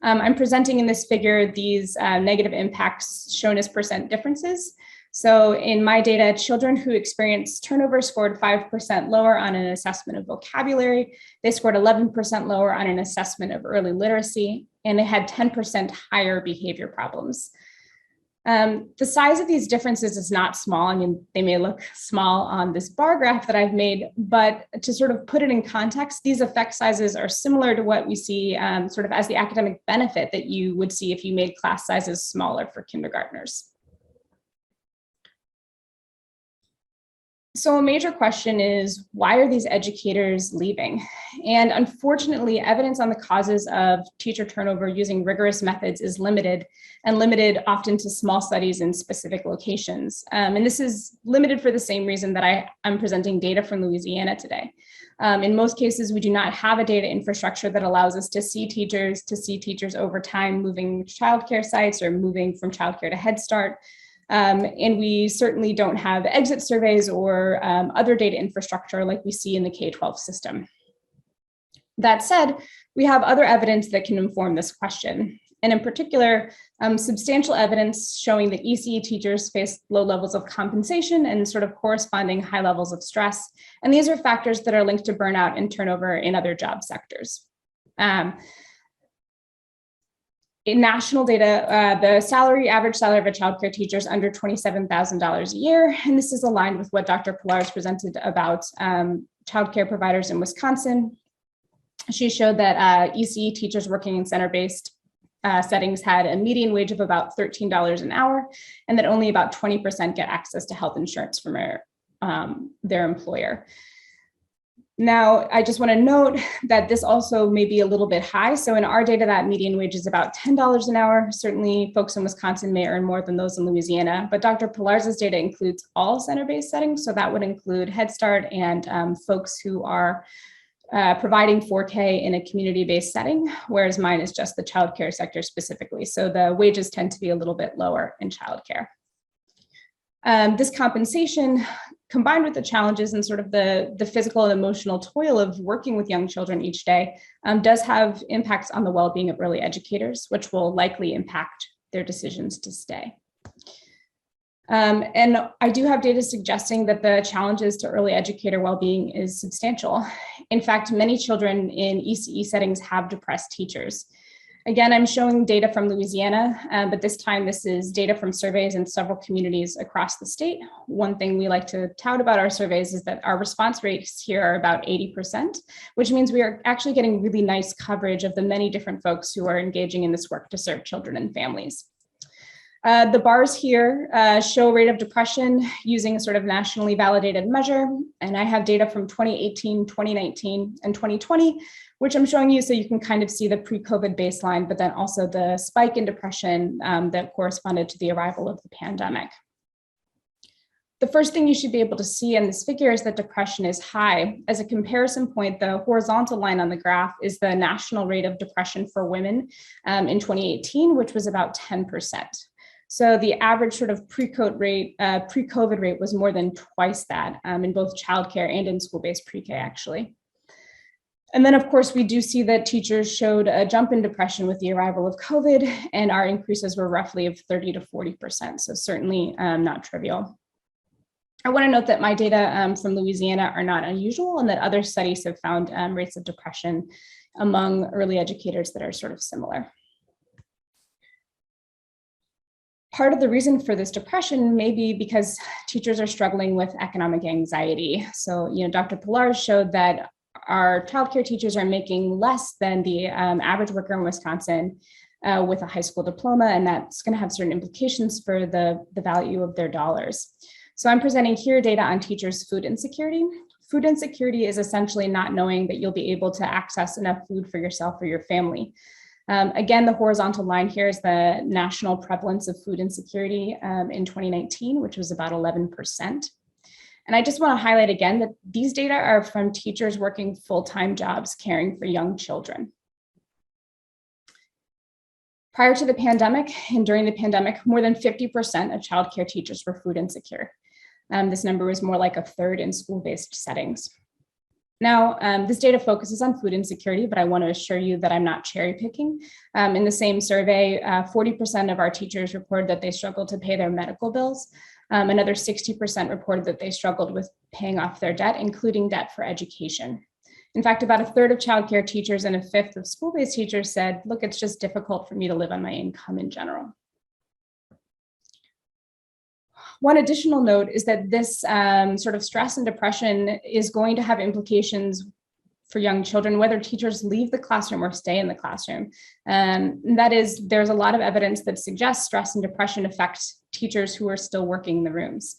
I'm presenting in this figure these negative impacts shown as percent differences. So in my data, children who experienced turnover scored 5% lower on an assessment of vocabulary. They scored 11% lower on an assessment of early literacy, and they had 10% higher behavior problems. The size of these differences is not small. I mean, they may look small on this bar graph that I've made, but to sort of put it in context, these effect sizes are similar to what we see sort of as the academic benefit that you would see if you made class sizes smaller for kindergartners. So a major question is, why are these educators leaving? And unfortunately, evidence on the causes of teacher turnover using rigorous methods is limited, and limited often to small studies in specific locations. And this is limited for the same reason that I'm presenting data from Louisiana today. In most cases, we do not have a data infrastructure that allows us to see teachers over time moving childcare sites or moving from childcare to Head Start. And we certainly don't have exit surveys or other data infrastructure like we see in the K-12 system. That said, we have other evidence that can inform this question. And in particular, substantial evidence showing that ECE teachers face low levels of compensation and sort of corresponding high levels of stress. And these are factors that are linked to burnout and turnover in other job sectors. In national data, the average salary of a childcare teacher is under $27,000 a year. And this is aligned with what Dr. Pilarz presented about childcare providers in Wisconsin. She showed that ECE teachers working in center-based settings had a median wage of about $13 an hour, and that only about 20% get access to health insurance from their employer. Now, I just want to note that this also may be a little bit high. So in our data, that median wage is about $10 an hour. Certainly folks in Wisconsin may earn more than those in Louisiana, but Dr. Pilarz's data includes all center-based settings. So that would include Head Start and folks who are providing 4K in a community-based setting, whereas mine is just the childcare sector specifically. So the wages tend to be a little bit lower in childcare. This compensation, combined with the challenges and sort of the physical and emotional toil of working with young children each day, does have impacts on the well-being of early educators, which will likely impact their decisions to stay. And I do have data suggesting that the challenges to early educator well-being is substantial. In fact, many children in ECE settings have depressed teachers. Again, I'm showing data from Louisiana, but this time this is data from surveys in several communities across the state. One thing we like to tout about our surveys is that our response rates here are about 80%, which means we are actually getting really nice coverage of the many different folks who are engaging in this work to serve children and families. The bars here show rate of depression using a sort of nationally validated measure. And I have data from 2018, 2019, and 2020, which I'm showing you so you can kind of see the pre-COVID baseline, but then also the spike in depression that corresponded to the arrival of the pandemic. The first thing you should be able to see in this figure is that depression is high. As a comparison point, the horizontal line on the graph is the national rate of depression for women in 2018, which was about 10%. So the average sort of pre-COVID rate was more than twice that in both childcare and in school-based pre-K actually. And then of course, we do see that teachers showed a jump in depression with the arrival of COVID, and our increases were roughly of 30 to 40%. So certainly not trivial. I want to note that my data from Louisiana are not unusual and that other studies have found rates of depression among early educators that are sort of similar. Part of the reason for this depression may be because teachers are struggling with economic anxiety. So, Dr. Pilarz showed that our childcare teachers are making less than the average worker in Wisconsin with a high school diploma, and that's going to have certain implications for the value of their dollars. So I'm presenting here data on teachers' food insecurity. Food insecurity is essentially not knowing that you'll be able to access enough food for yourself or your family. Again, the horizontal line here is the national prevalence of food insecurity in 2019, which was about 11%. And I just want to highlight again that these data are from teachers working full-time jobs caring for young children. Prior to the pandemic and during the pandemic, more than 50% of childcare teachers were food insecure. This number was more like a third in school-based settings. Now, this data focuses on food insecurity, but I want to assure you that I'm not cherry picking. In the same survey, 40% of our teachers reported that they struggled to pay their medical bills. Another 60% reported that they struggled with paying off their debt, including debt for education. In fact, about a third of childcare teachers and a fifth of school-based teachers said, look, it's just difficult for me to live on my income in general. One additional note is that this sort of stress and depression is going to have implications for young children, whether teachers leave the classroom or stay in the classroom. That is, there's a lot of evidence that suggests stress and depression affect teachers who are still working in the rooms.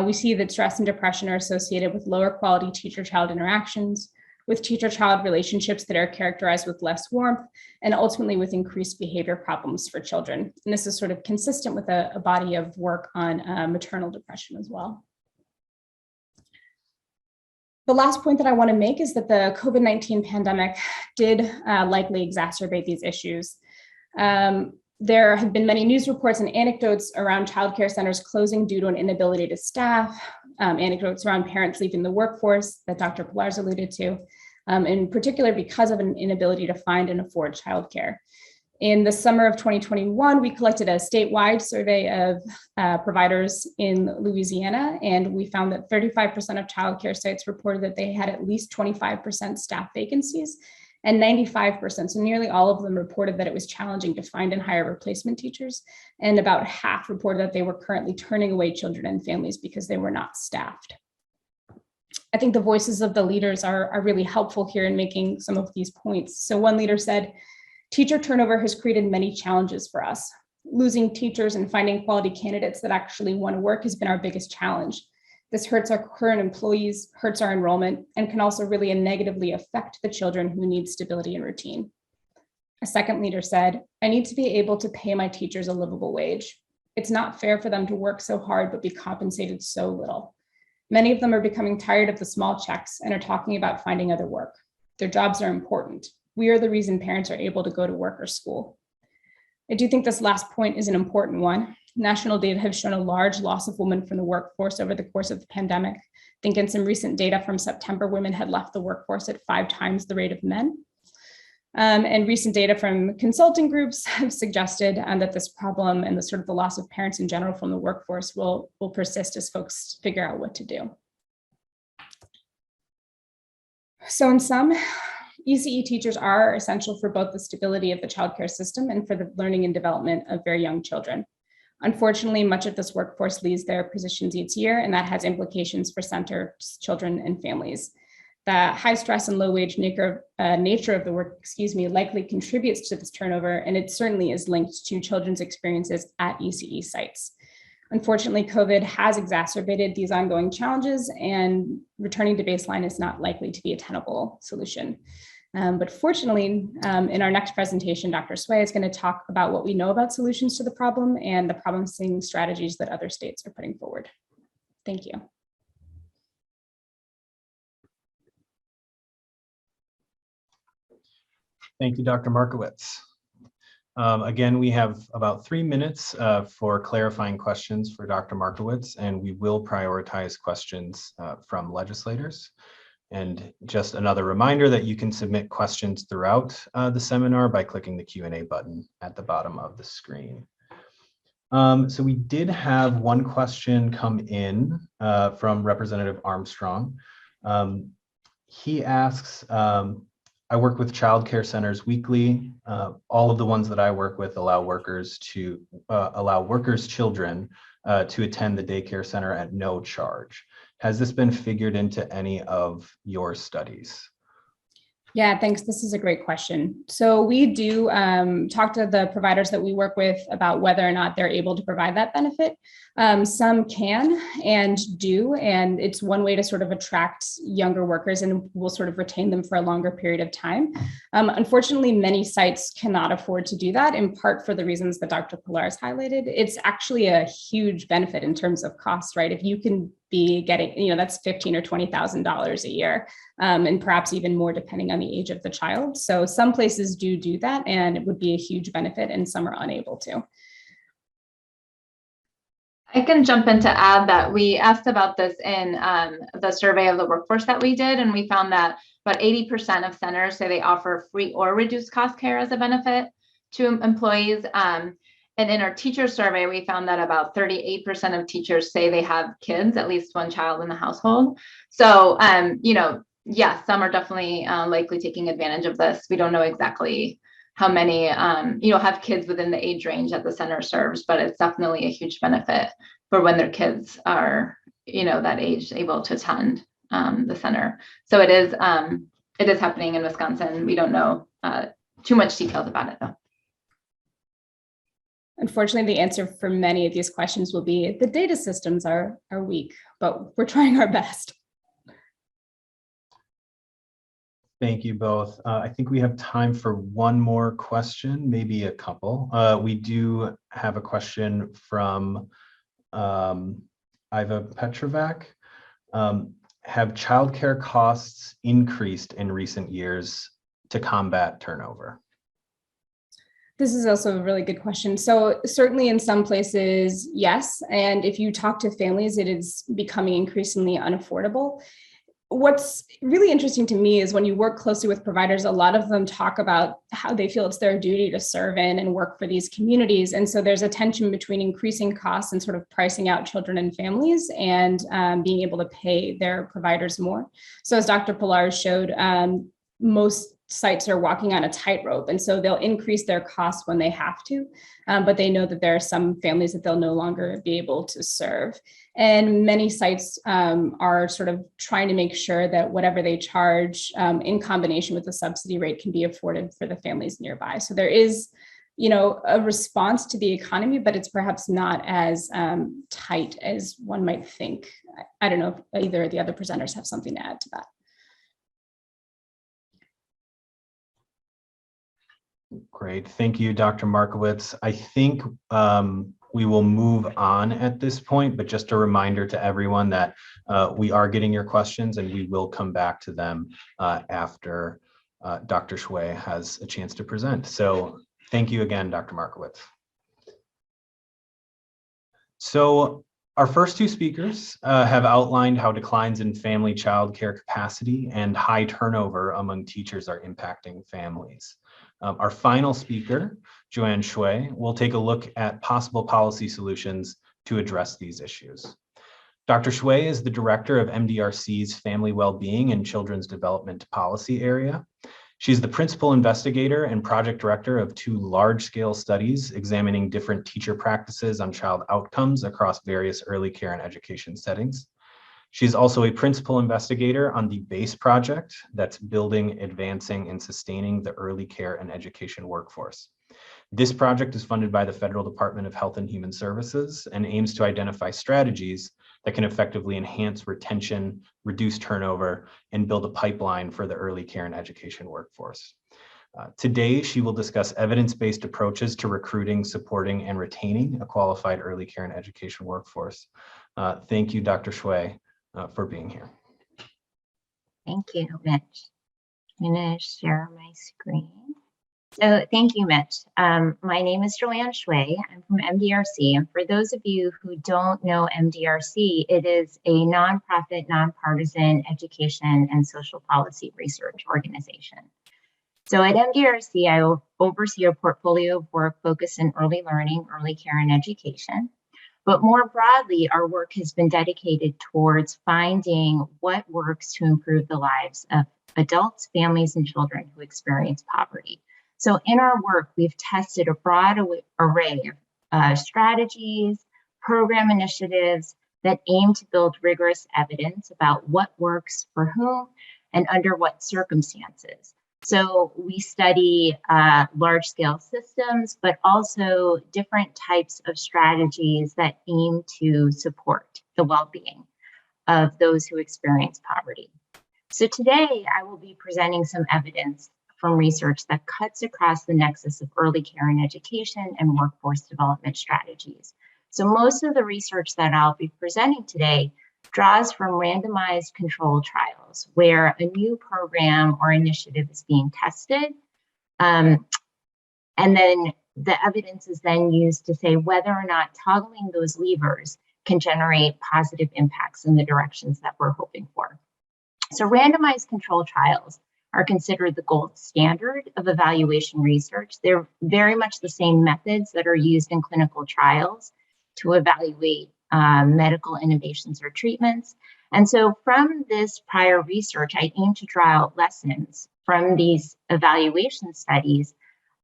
We see that stress and depression are associated with lower quality teacher-child interactions, with teacher-child relationships that are characterized with less warmth, and ultimately with increased behavior problems for children. And this is sort of consistent with a body of work on maternal depression as well. The last point that I want to make is that the COVID-19 pandemic did likely exacerbate these issues. There have been many news reports and anecdotes around childcare centers closing due to an inability to staff, anecdotes around parents leaving the workforce that Dr. Pilarz alluded to, in particular because of an inability to find and afford childcare. In the summer of 2021, we collected a statewide survey of providers in Louisiana, and we found that 35% of childcare sites reported that they had at least 25% staff vacancies, and 95%, so nearly all of them, reported that it was challenging to find and hire replacement teachers, and about half reported that they were currently turning away children and families because they were not staffed. I think the voices of the leaders are really helpful here in making some of these points. So one leader said, teacher turnover has created many challenges for us. Losing teachers and finding quality candidates that actually want to work has been our biggest challenge. This hurts our current employees, hurts our enrollment, and can also really negatively affect the children who need stability and routine. A second leader said, I need to be able to pay my teachers a livable wage. It's not fair for them to work so hard but be compensated so little. Many of them are becoming tired of the small checks and are talking about finding other work. Their jobs are important. We are the reason parents are able to go to work or school. I do think this last point is an important one. National data have shown a large loss of women from the workforce over the course of the pandemic. I think in some recent data from September, women had left the workforce at 5 times the rate of men. And recent data from consulting groups have suggested that this problem and the loss of parents in general from the workforce will persist as folks figure out what to do. So in sum, ECE teachers are essential for both the stability of the childcare system and for the learning and development of very young children. Unfortunately, much of this workforce leaves their positions each year, and that has implications for centers, children, and families. The high stress and low wage nature of the work, likely contributes to this turnover, and it certainly is linked to children's experiences at ECE sites. Unfortunately, COVID has exacerbated these ongoing challenges, and returning to baseline is not likely to be a tenable solution. But fortunately, in our next presentation, Dr. Hsueh is going to talk about what we know about solutions to the problem and the promising strategies that other states are putting forward. Thank you. Thank you, Dr. Markowitz. Again, we have about 3 minutes for clarifying questions for Dr. Markowitz, and we will prioritize questions from legislators. And just another reminder that you can submit questions throughout the seminar by clicking the Q&A button at the bottom of the screen. So we did have one question come in from Representative Armstrong. He asks, I work with child care centers weekly. All of the ones that I work with allow workers' children to attend the daycare center at no charge. Has this been figured into any of your studies? Yeah, thanks. This is a great question. So we do talk to the providers that we work with about whether or not they're able to provide that benefit. Some can and do, and it's one way to sort of attract younger workers and we'll sort of retain them for a longer period of time. Unfortunately, many sites cannot afford to do that, in part for the reasons that Dr. Pilarz highlighted. It's actually a huge benefit in terms of cost, right? If you can be getting, that's $15,000 or $20,000 a year, and perhaps even more depending on the age of the child. So some places do that, and it would be a huge benefit, and some are unable to. I can jump in to add that we asked about this in the survey of the workforce that we did, and we found that about 80% of centers say they offer free or reduced cost care as a benefit to employees. And in our teacher survey, we found that about 38% of teachers say they have kids, at least one child in the household. So, yes, some are definitely likely taking advantage of this. We don't know exactly how many, have kids within the age range that the center serves, but it's definitely a huge benefit for when their kids are, that age, able to attend the center. So it is happening in Wisconsin. We don't know too much details about it though. Unfortunately, the answer for many of these questions will be the data systems are weak, but we're trying our best. Thank you both. I think we have time for one more question, maybe a couple. We do have a question from Iva Petrovac. Have childcare costs increased in recent years to combat turnover? This is also a really good question. So certainly in some places, yes. And if you talk to families, it is becoming increasingly unaffordable. What's really interesting to me is when you work closely with providers, a lot of them talk about how they feel it's their duty to serve in and work for these communities. And so there's a tension between increasing costs and sort of pricing out children and families and being able to pay their providers more. So as Dr. Pilarz showed, most sites are walking on a tightrope, and so they'll increase their costs when they have to, but they know that there are some families that they'll no longer be able to serve. And many sites are sort of trying to make sure that whatever they charge in combination with the subsidy rate can be afforded for the families nearby. So there is, a response to the economy, but it's perhaps not as tight as one might think. I don't know if either of the other presenters have something to add to that. Great. Thank you, Dr. Markowitz. I think we will move on at this point, but just a reminder to everyone that we are getting your questions and we will come back to them after Dr. Hsueh has a chance to present. So thank you again, Dr. Markowitz. So our first two speakers have outlined how declines in family child care capacity and high turnover among teachers are impacting families. Our final speaker, JoAnn Hsueh, will take a look at possible policy solutions to address these issues. Dr. Hsueh is the director of MDRC's Family Wellbeing and Children's Development Policy area. She's the principal investigator and project director of two large-scale studies examining different teacher practices on child outcomes across various early care and education settings. She's also a principal investigator on the BASE project that's building, advancing, and sustaining the early care and education workforce. This project is funded by the Federal Department of Health and Human Services and aims to identify strategies that can effectively enhance retention, reduce turnover, and build a pipeline for the early care and education workforce. Today, she will discuss evidence-based approaches to recruiting, supporting, and retaining a qualified early care and education workforce. Thank you, Dr. Hsueh, for being here. Thank you, Mitch. I'm going to share my screen. So thank you, Mitch. My name is JoAnn Hsueh. I'm from MDRC. And for those of you who don't know MDRC, it is a nonprofit, nonpartisan education and social policy research organization. So at MDRC, I oversee a portfolio of work focused in early learning, early care, and education. But more broadly, our work has been dedicated towards finding what works to improve the lives of adults, families, and children who experience poverty. So in our work, we've tested a broad array of strategies, program initiatives that aim to build rigorous evidence about what works for whom and under what circumstances. So we study large-scale systems, but also different types of strategies that aim to support the well-being of those who experience poverty. So today, I will be presenting some evidence from research that cuts across the nexus of early care and education and workforce development strategies. So most of the research that I'll be presenting today draws from randomized controlled trials where a new program or initiative is being tested. And then the evidence is then used to say whether or not toggling those levers can generate positive impacts in the directions that we're hoping for. So randomized controlled trials are considered the gold standard of evaluation research. They're very much the same methods that are used in clinical trials to evaluate medical innovations or treatments. And so from this prior research, I aim to draw out lessons from these evaluation studies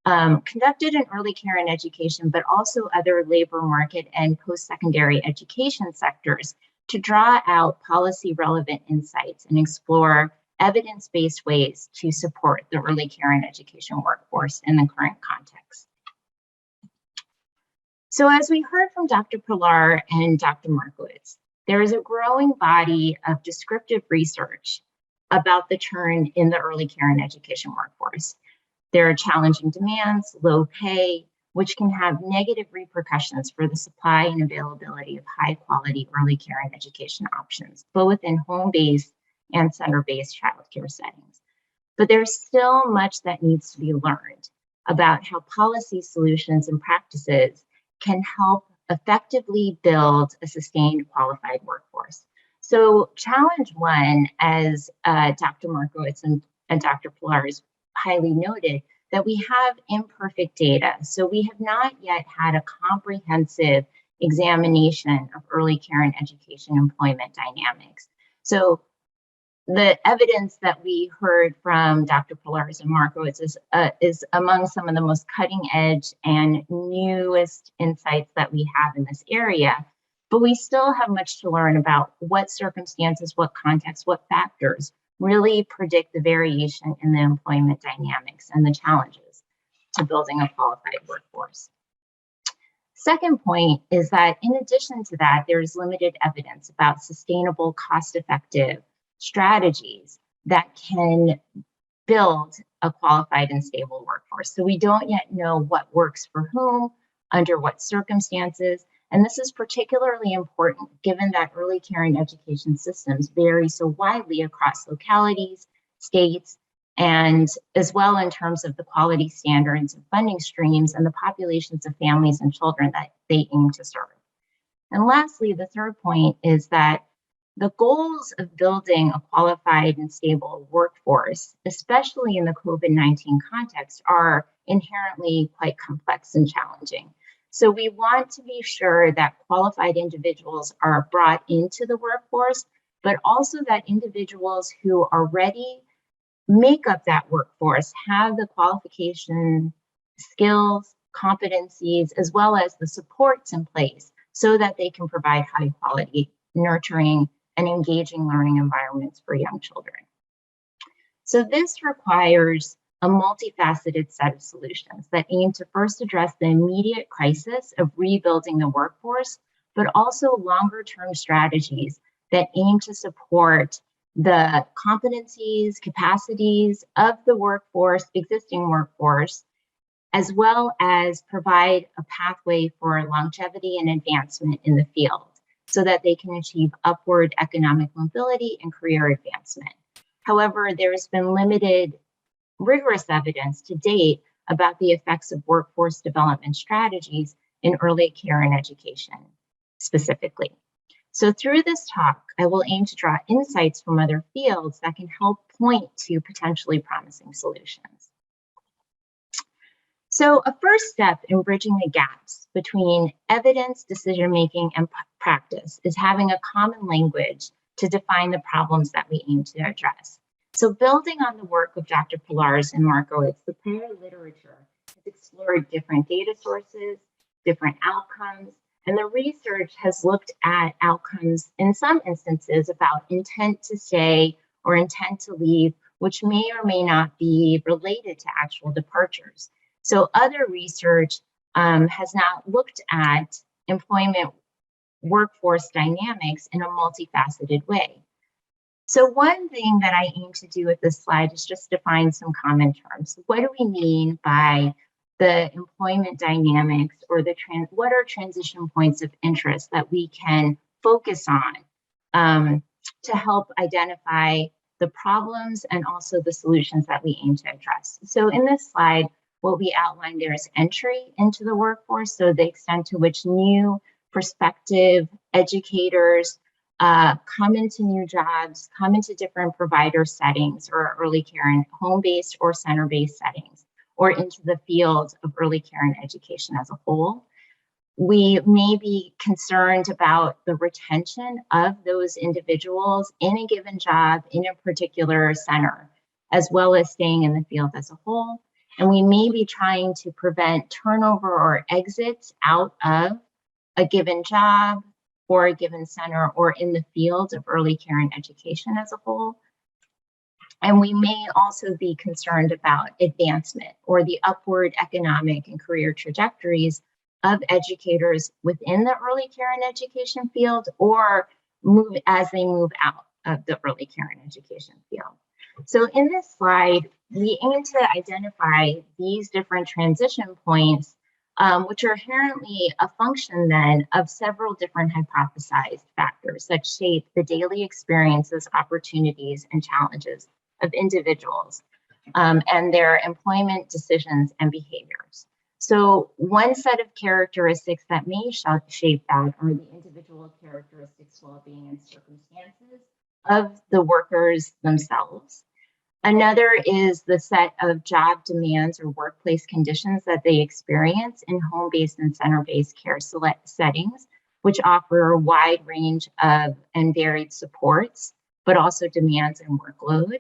conducted in early care and education, but also other labor market and post-secondary education sectors to draw out policy relevant insights and explore evidence-based ways to support the early care and education workforce in the current context. So as we heard from Dr. Pilarz and Dr. Markowitz, there is a growing body of descriptive research about the turn in the early care and education workforce. There are challenging demands, low pay, which can have negative repercussions for the supply and availability of high quality early care and education options, both in home-based and center-based childcare settings. But there's still much that needs to be learned about how policy solutions and practices can help effectively build a sustained qualified workforce. So challenge one, as Dr. Markowitz and Dr. Pilarz highly noted, that we have imperfect data. So we have not yet had a comprehensive examination of early care and education employment dynamics. So the evidence that we heard from Dr. Pilarz and Markowitz is among some of the most cutting edge and newest insights that we have in this area. But we still have much to learn about what circumstances, what context, what factors really predict the variation in the employment dynamics and the challenges to building a qualified workforce. Second point is that in addition to that, there is limited evidence about sustainable, cost-effective strategies that can build a qualified and stable workforce. So we don't yet know what works for whom, under what circumstances, and this is particularly important given that early care and education systems vary so widely across localities, states, and as well in terms of the quality standards and funding streams and the populations of families and children that they aim to serve. And lastly, the third point is that the goals of building a qualified and stable workforce, especially in the COVID-19 context, are inherently quite complex and challenging. So we want to be sure that qualified individuals are brought into the workforce, but also that individuals who already make up that workforce have the qualification, skills, competencies, as well as the supports in place so that they can provide high quality, nurturing, and engaging learning environments for young children. So this requires a multifaceted set of solutions that aim to first address the immediate crisis of rebuilding the workforce, but also longer-term strategies that aim to support the competencies, capacities of the workforce, existing workforce, as well as provide a pathway for longevity and advancement in the field so that they can achieve upward economic mobility and career advancement. However, there has been limited rigorous evidence to date about the effects of workforce development strategies in early care and education specifically. So through this talk, I will aim to draw insights from other fields that can help point to potentially promising solutions. So a first step in bridging the gaps between evidence, decision-making, and practice is having a common language to define the problems that we aim to address. So building on the work of Dr. Pilarz and Markowitz, the prior literature has explored different data sources, different outcomes, and the research has looked at outcomes in some instances about intent to stay or intent to leave, which may or may not be related to actual departures. So other research has not looked at employment workforce dynamics in a multifaceted way. So one thing that I aim to do with this slide is just define some common terms. What do we mean by the employment dynamics, or what are transition points of interest that we can focus on to help identify the problems and also the solutions that we aim to address? So in this slide, what we outlined there is entry into the workforce, so the extent to which new prospective educators come into new jobs, come into different provider settings or early care and home-based or center-based settings, or into the field of early care and education as a whole. We may be concerned about the retention of those individuals in a given job in a particular center, as well as staying in the field as a whole. And we may be trying to prevent turnover or exits out of a given job or a given center or in the field of early care and education as a whole. And we may also be concerned about advancement or the upward economic and career trajectories of educators within the early care and education field, or as they move out of the early care and education field. So in this slide, we aim to identify these different transition points, which are inherently a function then of several different hypothesized factors that shape the daily experiences, opportunities, and challenges of individuals and their employment decisions and behaviors. So one set of characteristics that may shape that are the individual characteristics, well-being, and circumstances of the workers themselves. Another is the set of job demands or workplace conditions that they experience in home-based and center-based care settings, which offer a wide range of and varied supports, but also demands and workload.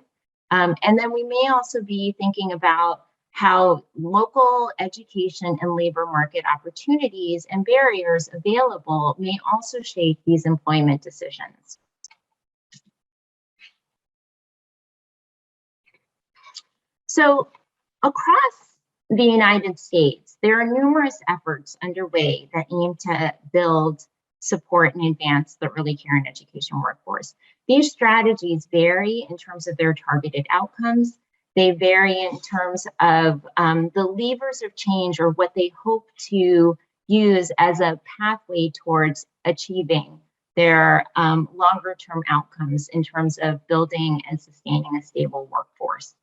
And then we may also be thinking about how local education and labor market opportunities and barriers available may also shape these employment decisions. So across the United States, there are numerous efforts underway that aim to build, support, and advance the early care and education workforce. These strategies vary in terms of their targeted outcomes. They vary in terms of the levers of change, or what they hope to use as a pathway towards achieving their longer term outcomes in terms of building and sustaining a stable workforce.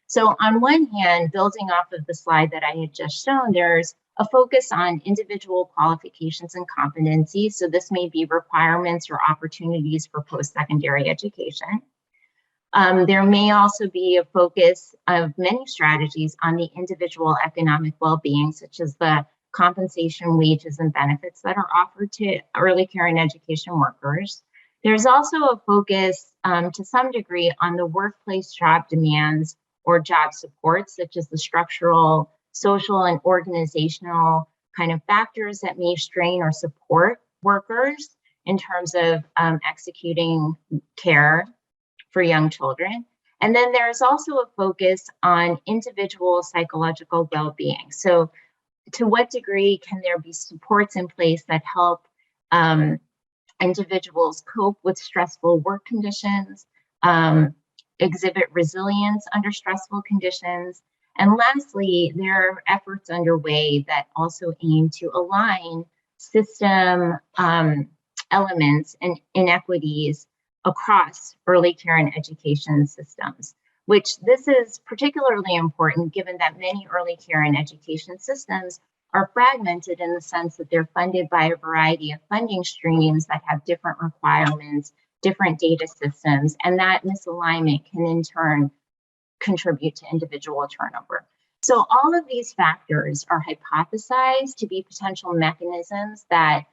So on one hand, building off of the slide that I had just shown, there's a focus on individual qualifications and competencies. So this may be requirements or opportunities for post-secondary education. There may also be a focus of many strategies on the individual economic well-being, such as the compensation, wages, and benefits that are offered to early care and education workers. There's also a focus to some degree on the workplace job demands or job supports, such as the structural, social, and organizational kind of factors that may strain or support workers in terms of executing care for young children. And then there's also a focus on individual psychological well-being. So to what degree can there be supports in place that help individuals cope with stressful work conditions, exhibit resilience under stressful conditions? And lastly, there are efforts underway that also aim to align system elements and inequities across early care and education systems, which this is particularly important given that many early care and education systems are fragmented in the sense that they're funded by a variety of funding streams that have different requirements, different data systems, and that misalignment can in turn contribute to individual turnover. So all of these factors are hypothesized to be potential mechanisms that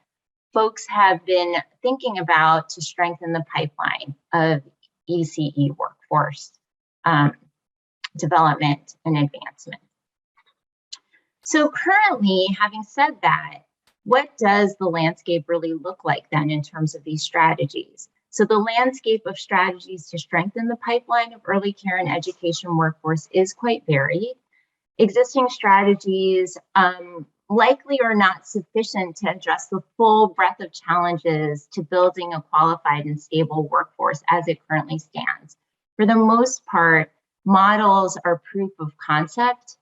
folks have been thinking about to strengthen the pipeline of ECE workforce development and advancement. So currently, having said that, what does the landscape really look like then in terms of these strategies? So the landscape of strategies to strengthen the pipeline of early care and education workforce is quite varied. Existing strategies likely are not sufficient to address the full breadth of challenges to building a qualified and stable workforce as it currently stands. For the most part, models are proof of concept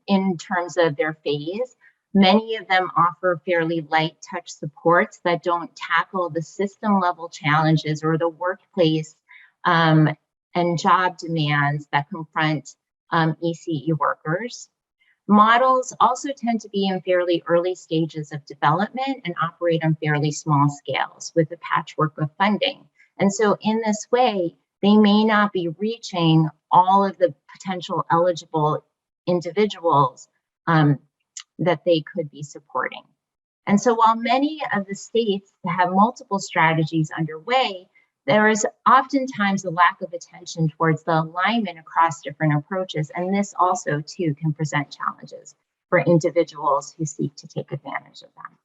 in terms of their phase. Many of them offer fairly light touch supports that don't tackle the system level challenges or the workplace and job demands that confront ECE workers. Models also tend to be in fairly early stages of development and operate on fairly small scales with a patchwork of funding. And so in this way, they may not be reaching all of the potential eligible individuals that they could be supporting. And so while many of the states have multiple strategies underway, there is oftentimes a lack of attention towards the alignment across different approaches. And this also too can present challenges for individuals who seek to take advantage of them.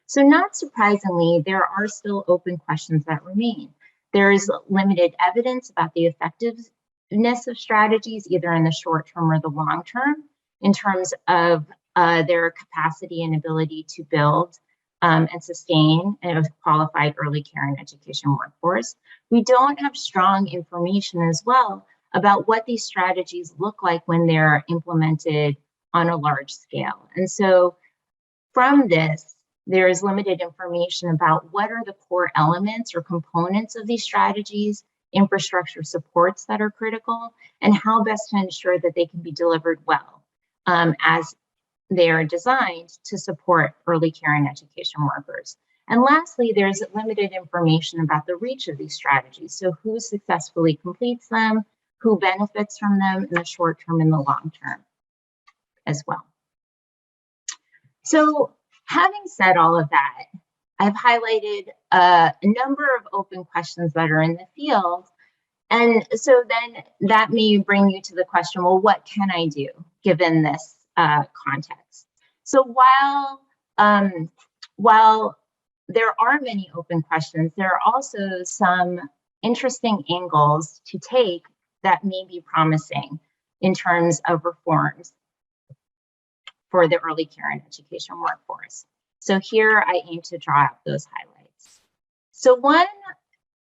So not surprisingly, there are still open questions that remain. There is limited evidence about the effectiveness of strategies, either in the short term or the long term, in terms of their capacity and ability to build and sustain a qualified early care and education workforce. We don't have strong information as well about what these strategies look like when they're implemented on a large scale. And so from this, there is limited information about what are the core elements or components of these strategies, infrastructure supports that are critical, and how best to ensure that they can be delivered well as they are designed to support early care and education workers. And lastly, there's limited information about the reach of these strategies. So who successfully completes them, who benefits from them in the short term and the long term as well. So having said all of that, I've highlighted a number of open questions that are in the field. And so then that may bring you to the question, well, what can I do given this context? So while there are many open questions, there are also some interesting angles to take that may be promising in terms of reforms for the early care and education workforce. So here I aim to draw out those highlights. So one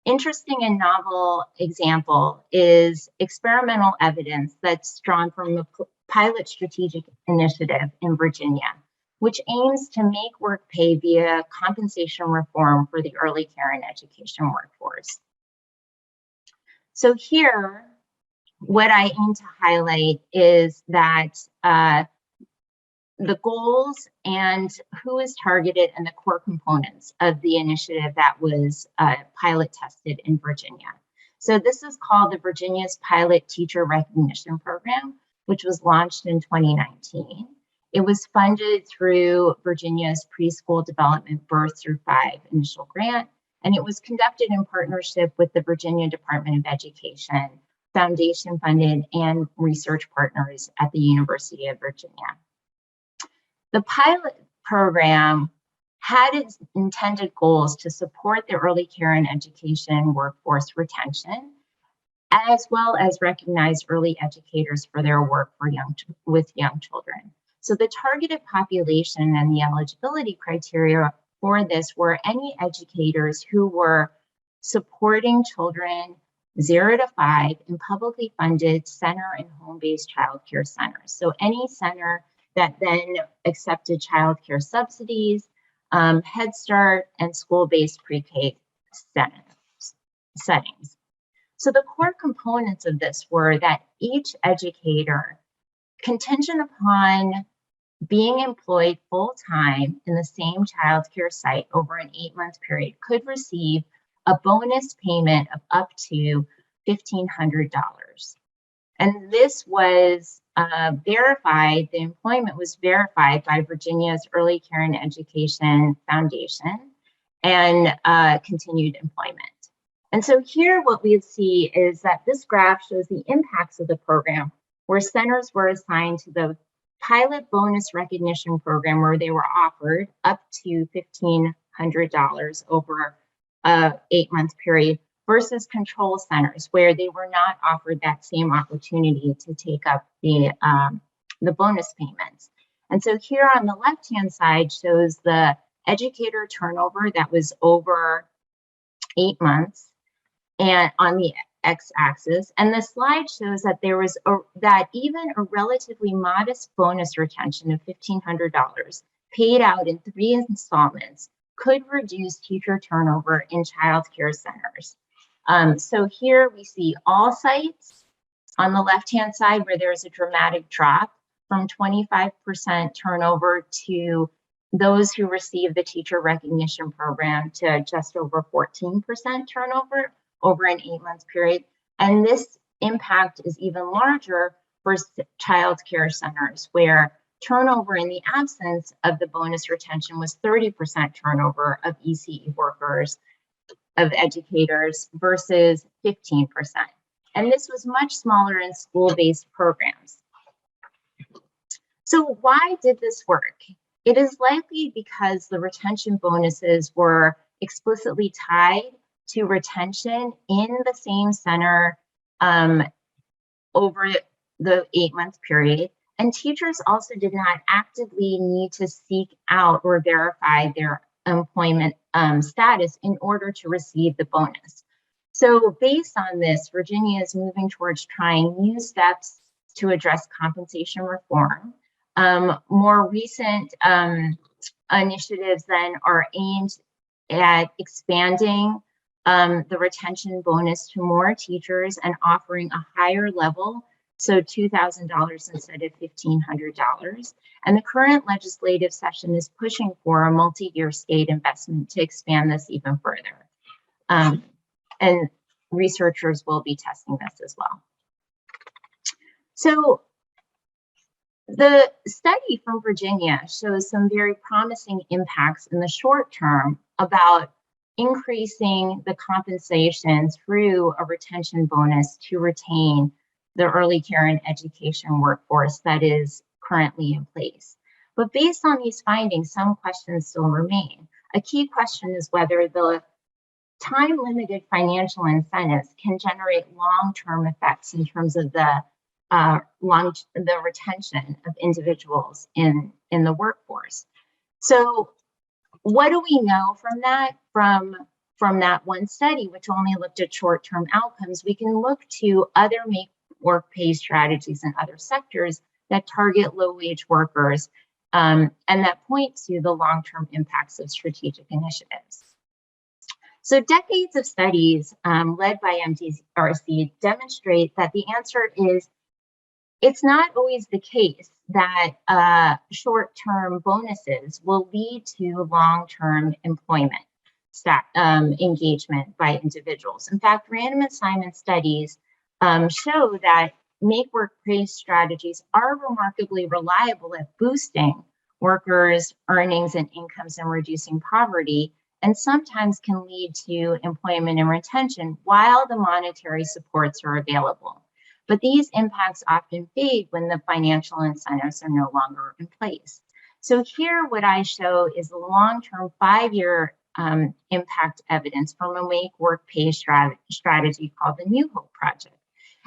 interesting and novel example is experimental evidence that's drawn from the pilot strategic initiative in Virginia, which aims to make work pay via compensation reform for the early care and education workforce. So here, what I aim to highlight is that the goals and who is targeted and the core components of the initiative that was pilot tested in Virginia. So this is called the Virginia's Pilot Teacher Recognition Program, which was launched in 2019. It was funded through Virginia's Preschool Development Birth Through 5 initial grant, and it was conducted in partnership with the Virginia Department of Education, foundation funded, and research partners at the University of Virginia. The pilot program had its intended goals to support the early care and education workforce retention, as well as recognize early educators for their work with young children. So the targeted population and the eligibility criteria for this were any educators who were supporting children 0 to 5 in publicly funded center and home-based childcare centers. So any center that then accepted childcare subsidies, Head Start, and school-based pre-K settings. So the core components of this were that each educator, contingent upon being employed full-time in the same childcare site over an 8-month period, could receive a bonus payment of up to $1,500. And this was verified, the employment was verified by Virginia's Early Care and Education Foundation and continued employment. And so here what we see is that this graph shows the impacts of the program, where centers were assigned to the pilot bonus recognition program, where they were offered up to $1,500 over an 8-month period, versus control centers where they were not offered that same opportunity to take up the bonus payments. And so here on the left-hand side shows the educator turnover that was over 8 months, and on the x-axis, and the slide shows that there was that even a relatively modest bonus retention of $1,500 paid out in 3 installments could reduce teacher turnover in child care centers. So here we see all sites on the left-hand side where there's a dramatic drop from 25% turnover to those who receive the teacher recognition program to just over 14% turnover over an 8-month period. And this impact is even larger for child care centers, where turnover in the absence of the bonus retention was 30% turnover of ECE workers, of educators, versus 15%. And this was much smaller in school-based programs. So why did this work? It is likely because the retention bonuses were explicitly tied to retention in the same center over the 8-month period. And teachers also did not actively need to seek out or verify their employment status in order to receive the bonus. So based on this, Virginia is moving towards trying new steps to address compensation reform. More recent initiatives then are aimed at expanding the retention bonus to more teachers and offering a higher level, so $2,000 instead of $1,500. And the current legislative session is pushing for a multi-year state investment to expand this even further. And researchers will be testing this as well. So the study from Virginia shows some very promising impacts in the short term about increasing the compensation through a retention bonus to retain the early care and education workforce that is currently in place. But based on these findings, some questions still remain. A key question is whether the time-limited financial incentives can generate long-term effects in terms of the retention of individuals in the workforce. So what do we know from that? From that one study, which only looked at short-term outcomes, we can look to other make work pay strategies in other sectors that target low-wage workers and that point to the long-term impacts of strategic initiatives. So decades of studies led by MDRC demonstrate that the answer is it's not always the case that short-term bonuses will lead to long-term employment engagement by individuals. In fact, random assignment studies show that make work pay strategies are remarkably reliable at boosting workers' earnings and incomes and reducing poverty, and sometimes can lead to employment and retention while the monetary supports are available. But these impacts often fade when the financial incentives are no longer in place. So here, what I show is the long-term 5-year impact evidence from a make work pay strategy called the New Hope Project.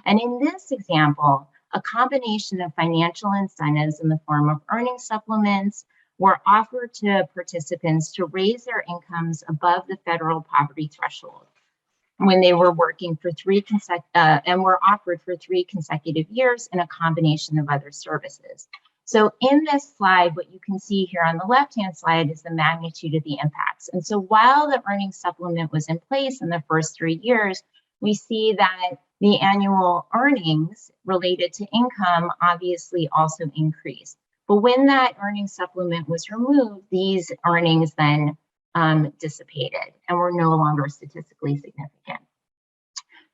And in this example, a combination of financial incentives in the form of earning supplements were offered to participants to raise their incomes above the federal poverty threshold when they were working for and were offered for 3 consecutive years in a combination of other services. So in this slide, what you can see here on the left-hand side is the magnitude of the impacts. And so while the earning supplement was in place in the first 3 years, we see that the annual earnings related to income obviously also increased. But when that earning supplement was removed, these earnings then dissipated and were no longer statistically significant.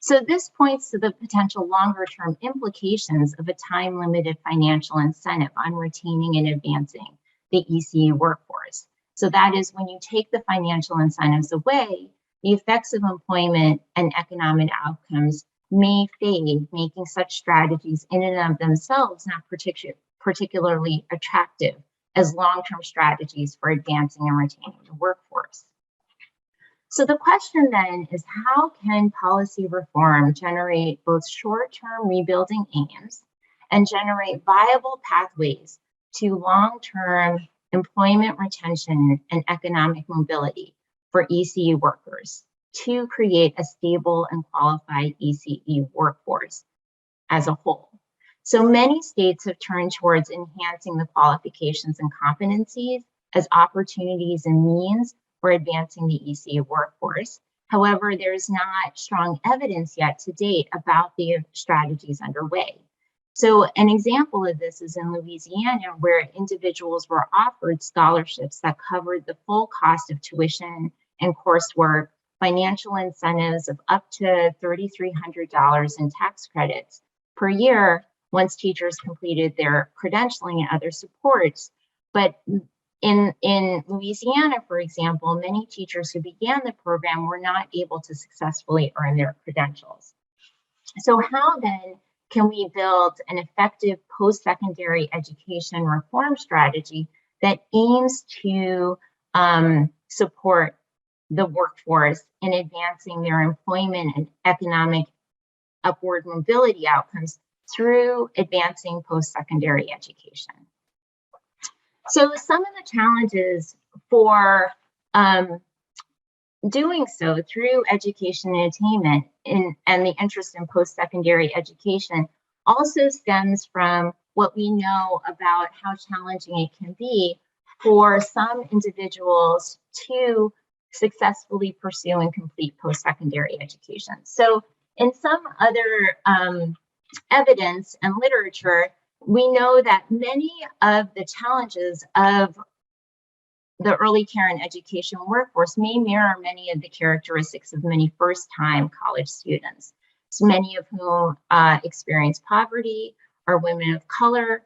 So this points to the potential longer-term implications of a time-limited financial incentive on retaining and advancing the ECE workforce. So that is, when you take the financial incentives away, the effects of employment and economic outcomes may fade, making such strategies in and of themselves not particularly attractive as long-term strategies for advancing and retaining the workforce. So the question then is, how can policy reform generate both short-term rebuilding aims and generate viable pathways to long-term employment retention and economic mobility for ECE workers to create a stable and qualified ECE workforce as a whole? So many states have turned towards enhancing the qualifications and competencies as opportunities and means for advancing the ECE workforce. However, there is not strong evidence yet to date about the strategies underway. So an example of this is in Louisiana, where individuals were offered scholarships that covered the full cost of tuition and coursework, financial incentives of up to $3,300 in tax credits per year once teachers completed their credentialing and other supports. But in Louisiana, for example, many teachers who began the program were not able to successfully earn their credentials. So how then can we build an effective post-secondary education reform strategy that aims to support the workforce in advancing their employment and economic upward mobility outcomes through advancing post-secondary education? So some of the challenges for doing so through education and attainment and the interest in post-secondary education also stems from what we know about how challenging it can be for some individuals to successfully pursue and complete post-secondary education. So in some other evidence and literature, we know that many of the challenges of the early care and education workforce may mirror many of the characteristics of many first-time college students, so many of whom experience poverty, are women of color,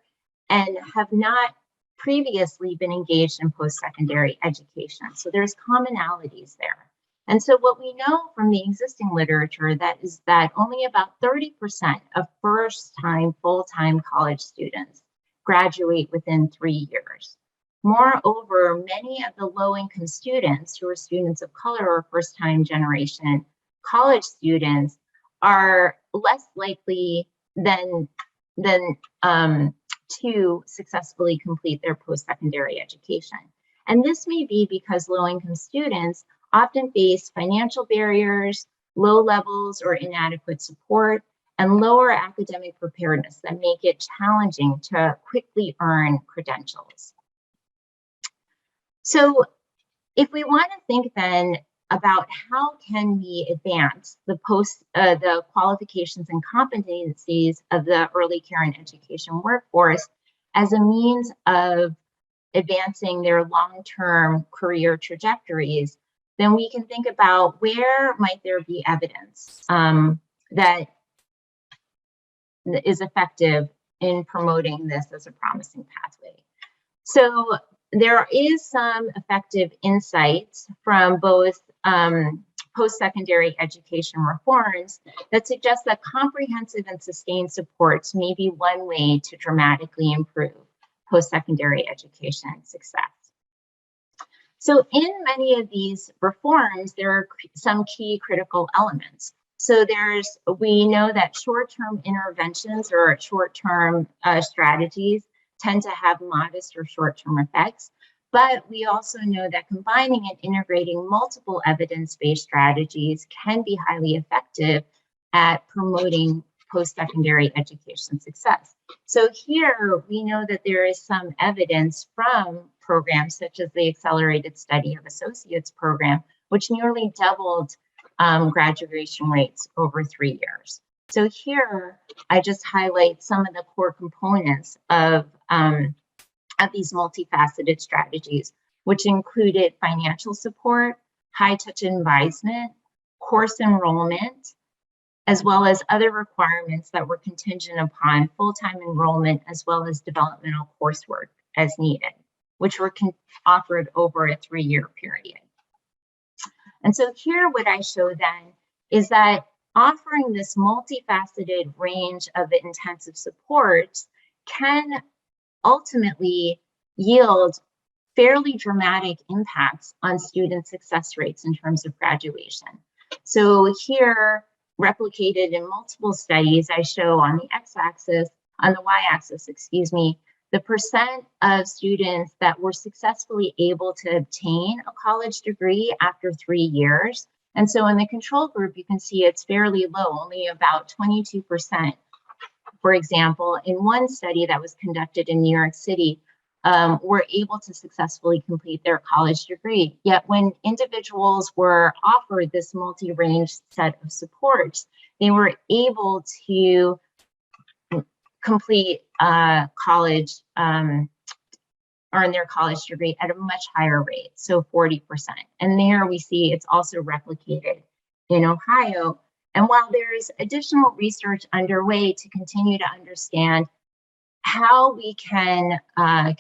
and have not previously been engaged in post-secondary education. So there's commonalities there. And so what we know from the existing literature is that only about 30% of first-time full-time college students graduate within 3 years. Moreover, many of the low-income students who are students of color or first-time generation college students are less likely than to successfully complete their post-secondary education. And this may be because low-income students often face financial barriers, low levels or inadequate support, and lower academic preparedness that make it challenging to quickly earn credentials. So if we want to think then about how can we advance the qualifications and competencies of the early care and education workforce as a means of advancing their long-term career trajectories, then we can think about where might there be evidence that is effective in promoting this as a promising pathway. So there is some effective insights from both post-secondary education reforms that suggest that comprehensive and sustained supports may be one way to dramatically improve post-secondary education success. So in many of these reforms, there are some key critical elements. So we know that short-term interventions or short-term strategies tend to have modest or short-term effects, but we also know that combining and integrating multiple evidence-based strategies can be highly effective at promoting post-secondary education success. So here we know that there is some evidence from programs such as the Accelerated Study of Associates program, which nearly doubled graduation rates over 3 years. So here I just highlight some of the core components of these multifaceted strategies, which included financial support, high-touch advisement, course enrollment, as well as other requirements that were contingent upon full-time enrollment as well as developmental coursework as needed, which were offered over a 3-year period. And so here what I show then is that offering this multifaceted range of intensive supports can ultimately yield fairly dramatic impacts on student success rates in terms of graduation. So here, replicated in multiple studies, I show on the x-axis, on the y-axis, excuse me, the percent of students that were successfully able to obtain a college degree after 3 years. And so in the control group, you can see it's fairly low, only about 22%. For example, in one study that was conducted in New York City, were able to successfully complete their college degree. Yet when individuals were offered this multi-range set of supports, they were able to complete college, earn their college degree at a much higher rate, so 40%. And there we see it's also replicated in Ohio. And while there's additional research underway to continue to understand how we can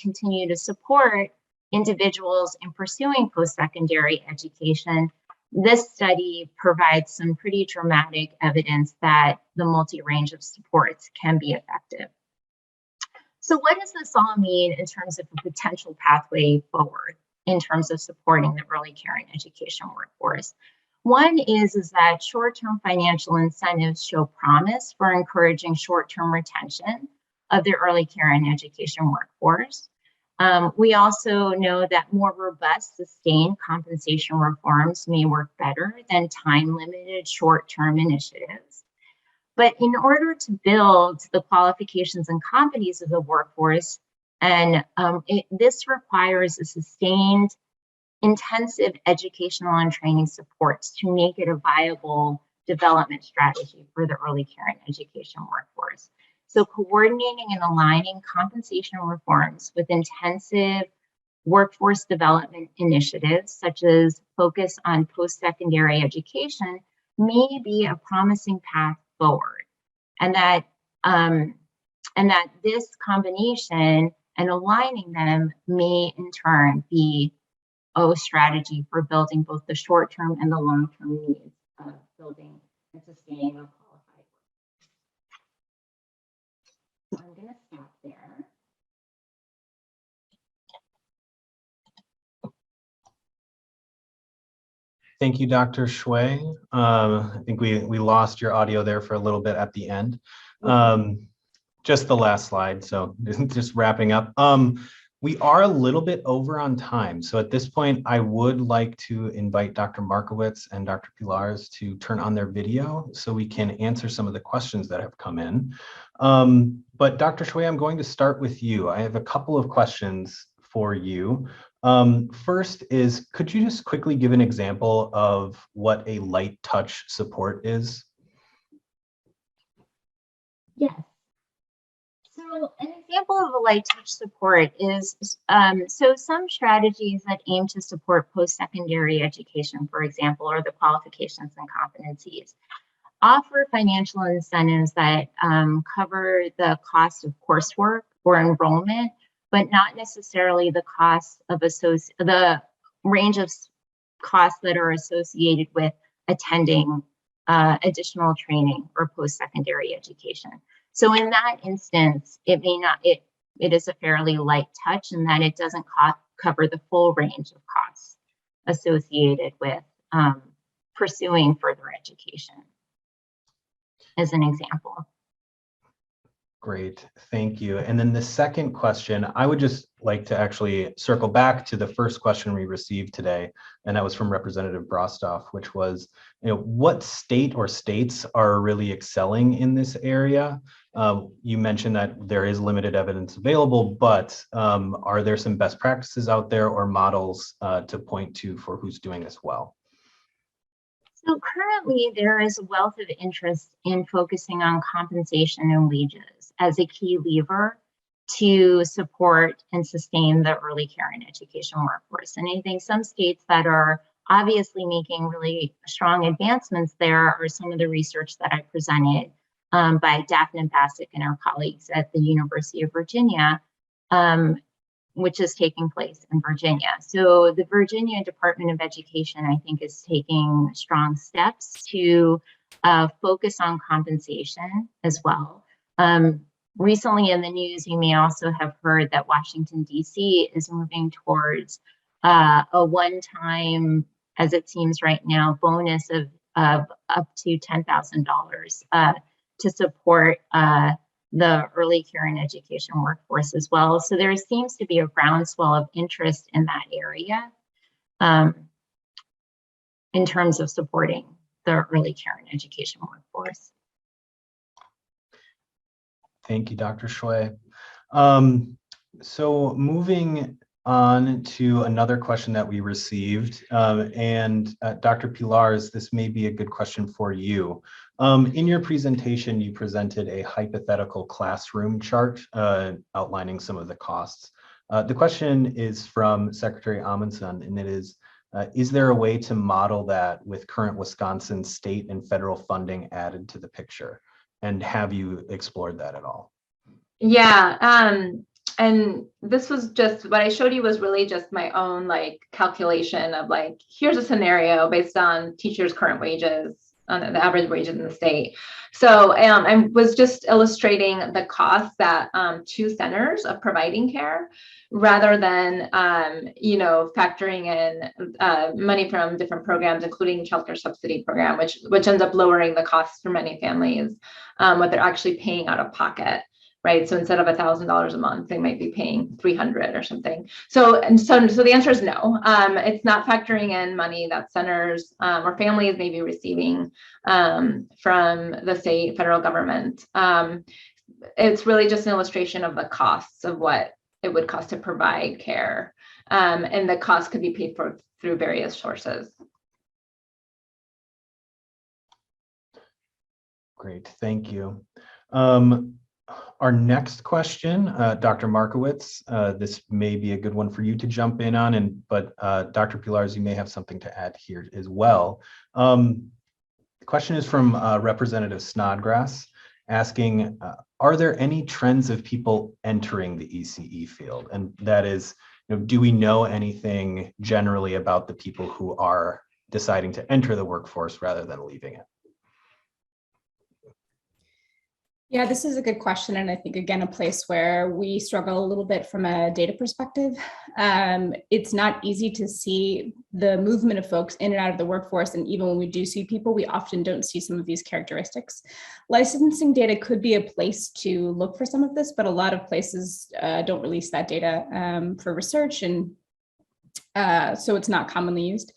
continue to support individuals in pursuing post-secondary education, this study provides some pretty dramatic evidence that the multi-range of supports can be effective. So what does this all mean in terms of a potential pathway forward in terms of supporting the early care and education workforce? One is that short-term financial incentives show promise for encouraging short-term retention of the early care and education workforce. We also know that more robust, sustained compensation reforms may work better than time-limited short-term initiatives. But in order to build the qualifications and competencies of the workforce, and this requires a sustained, intensive educational and training supports to make it a viable development strategy for the early care and education workforce. So coordinating and aligning compensation reforms with intensive workforce development initiatives, such as focus on post-secondary education, may be a promising path forward. And that this combination and aligning them may in turn be a strategy for building both the short-term and the long-term needs of building and sustaining a qualified workforce. So I'm going to stop there. Thank you, Dr. Hsueh. I think we lost your audio there for a little bit at the end. Just the last slide, so just wrapping up. We are a little bit over on time. So at this point, I would like to invite Dr. Markowitz and Dr. Pilarz to turn on their video so we can answer some of the questions that have come in. But Dr. Hsueh, I'm going to start with you. I have a couple of questions for you. First is, could you just quickly give an example of what a light touch support is? Yes. So an example of a light touch support is, so some strategies that aim to support post-secondary education, for example, or the qualifications and competencies, offer financial incentives that cover the cost of coursework or enrollment, but not necessarily the cost of the range of costs that are associated with attending additional training or post-secondary education. So in that instance, it is a fairly light touch in that it doesn't cover the full range of costs associated with pursuing further education, as an example. Great, thank you. And then the second question, I would just like to actually circle back to the first question we received today, and that was from Representative Brostoff, which was, what state or states are really excelling in this area? You mentioned that there is limited evidence available, but are there some best practices out there or models to point to for who's doing this well? So currently there is a wealth of interest in focusing on compensation and wages as a key lever to support and sustain the early care and education workforce. And I think some states that are obviously making really strong advancements there are some of the research that I presented by Daphne Bassick and our colleagues at the University of Virginia, which is taking place in Virginia. So the Virginia Department of Education, I think, is taking strong steps to focus on compensation as well. Recently in the news, you may also have heard that Washington, D.C. is moving towards a one-time, as it seems right now, bonus of up to $10,000 to support the early care and education workforce as well. So there seems to be a groundswell of interest in that area in terms of supporting the early care and education workforce. Thank you, Dr. Hsueh. So moving on to another question that we received, and Dr. Pilarz, this may be a good question for you. In your presentation, you presented a hypothetical classroom chart outlining some of the costs. The question is from Secretary Amundsen, and it is there a way to model that with current Wisconsin state and federal funding added to the picture? And have you explored that at all? Yeah, and this was just, what I showed you was really just my own like calculation of like, here's a scenario based on teachers' current wages, on the average wages in the state. So I was just illustrating the costs that to centers of providing care, rather than factoring in money from different programs, including childcare subsidy program, which ends up lowering the costs for many families, what they're actually paying out of pocket. Right. So instead of $1,000 a month, they might be paying $300 or something. So the answer is no. It's not factoring in money that centers or families may be receiving from the state, federal government. It's really just an illustration of the costs of what it would cost to provide care. And the cost could be paid for through various sources. Great, thank you. Our next question, Dr. Markowitz, this may be a good one for you to jump in on, but Dr. Pilarz, you may have something to add here as well. The question is from Representative Snodgrass, asking, are there any trends of people entering the ECE field? And that is, do we know anything generally about the people who are deciding to enter the workforce rather than leaving it? Yeah, this is a good question. And I think, again, a place where we struggle a little bit from a data perspective. It's not easy to see the movement of folks in and out of the workforce. And even when we do see people, we often don't see some of these characteristics. Licensing data could be a place to look for some of this, but a lot of places don't release that data for research. And so it's not commonly used.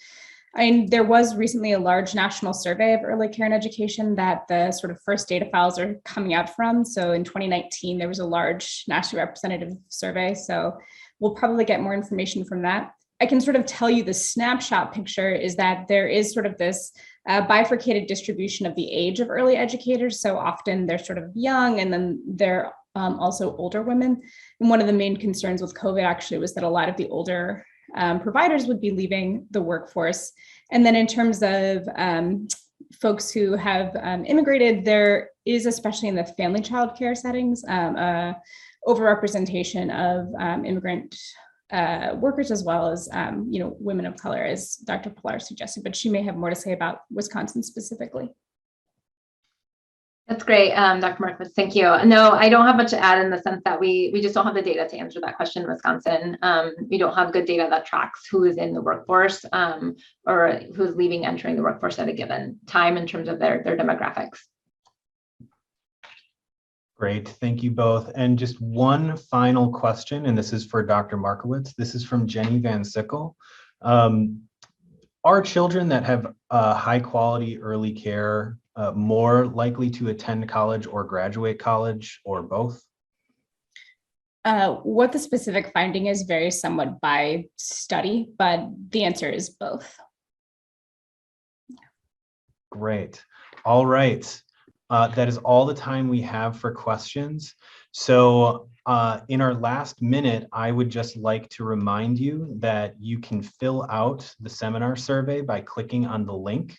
I mean, there was recently a large national survey of early care and education that the sort of first data files are coming out from. So in 2019, there was a large nationally representative survey. So we'll probably get more information from that. I can sort of tell you the snapshot picture is that there is sort of this bifurcated distribution of the age of early educators. So often they're sort of young, and then they're also older women. And one of the main concerns with COVID actually was that a lot of the older providers would be leaving the workforce. And then in terms of folks who have immigrated, there is, especially in the family child care settings, overrepresentation of immigrant workers, as well as women of color, as Dr. Pilarz suggested, but she may have more to say about Wisconsin specifically. That's great, Dr. Markowitz, thank you. No, I don't have much to add in the sense that we just don't have the data to answer that question in Wisconsin. We don't have good data that tracks who is in the workforce or who's leaving, entering the workforce at a given time in terms of their demographics. Great, thank you both. And just one final question, and this is for Dr. Markowitz. This is from Jenny Van Sickle. Are children that have high quality early care more likely to attend college or graduate college, or both? What the specific finding is varies somewhat by study, but the answer is both. Great. All right. That is all the time we have for questions. So In our last minute, I would just like to remind you that you can fill out the seminar survey by clicking on the link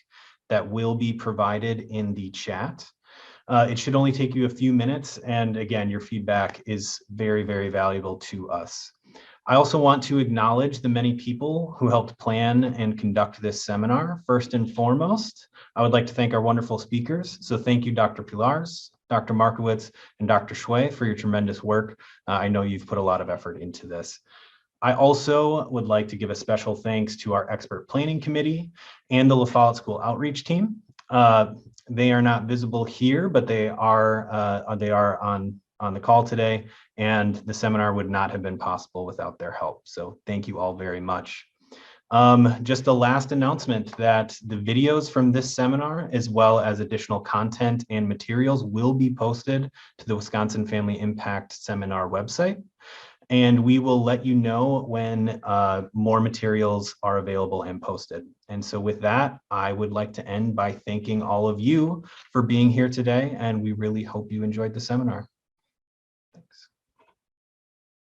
that will be provided in the chat. It should only take you a few minutes. And again, your feedback is very, very valuable to us. I also want to acknowledge the many people who helped plan and conduct this seminar. First and foremost, I would like to thank our wonderful speakers. So thank you, Dr. Pilarz, Dr. Markowitz, and Dr. Hsueh for your tremendous work. I know you've put a lot of effort into this. I also would like to give a special thanks to our expert planning committee and the La Follette School outreach team. They are not visible here, but they are on the call today, and the seminar would not have been possible without their help. So thank you all very much. Just a last announcement that the videos from this seminar, as well as additional content and materials, will be posted to the Wisconsin Family Impact Seminar website. And we will let you know when more materials are available and posted. And so with that, I would like to end by thanking all of you for being here today, and we really hope you enjoyed the seminar.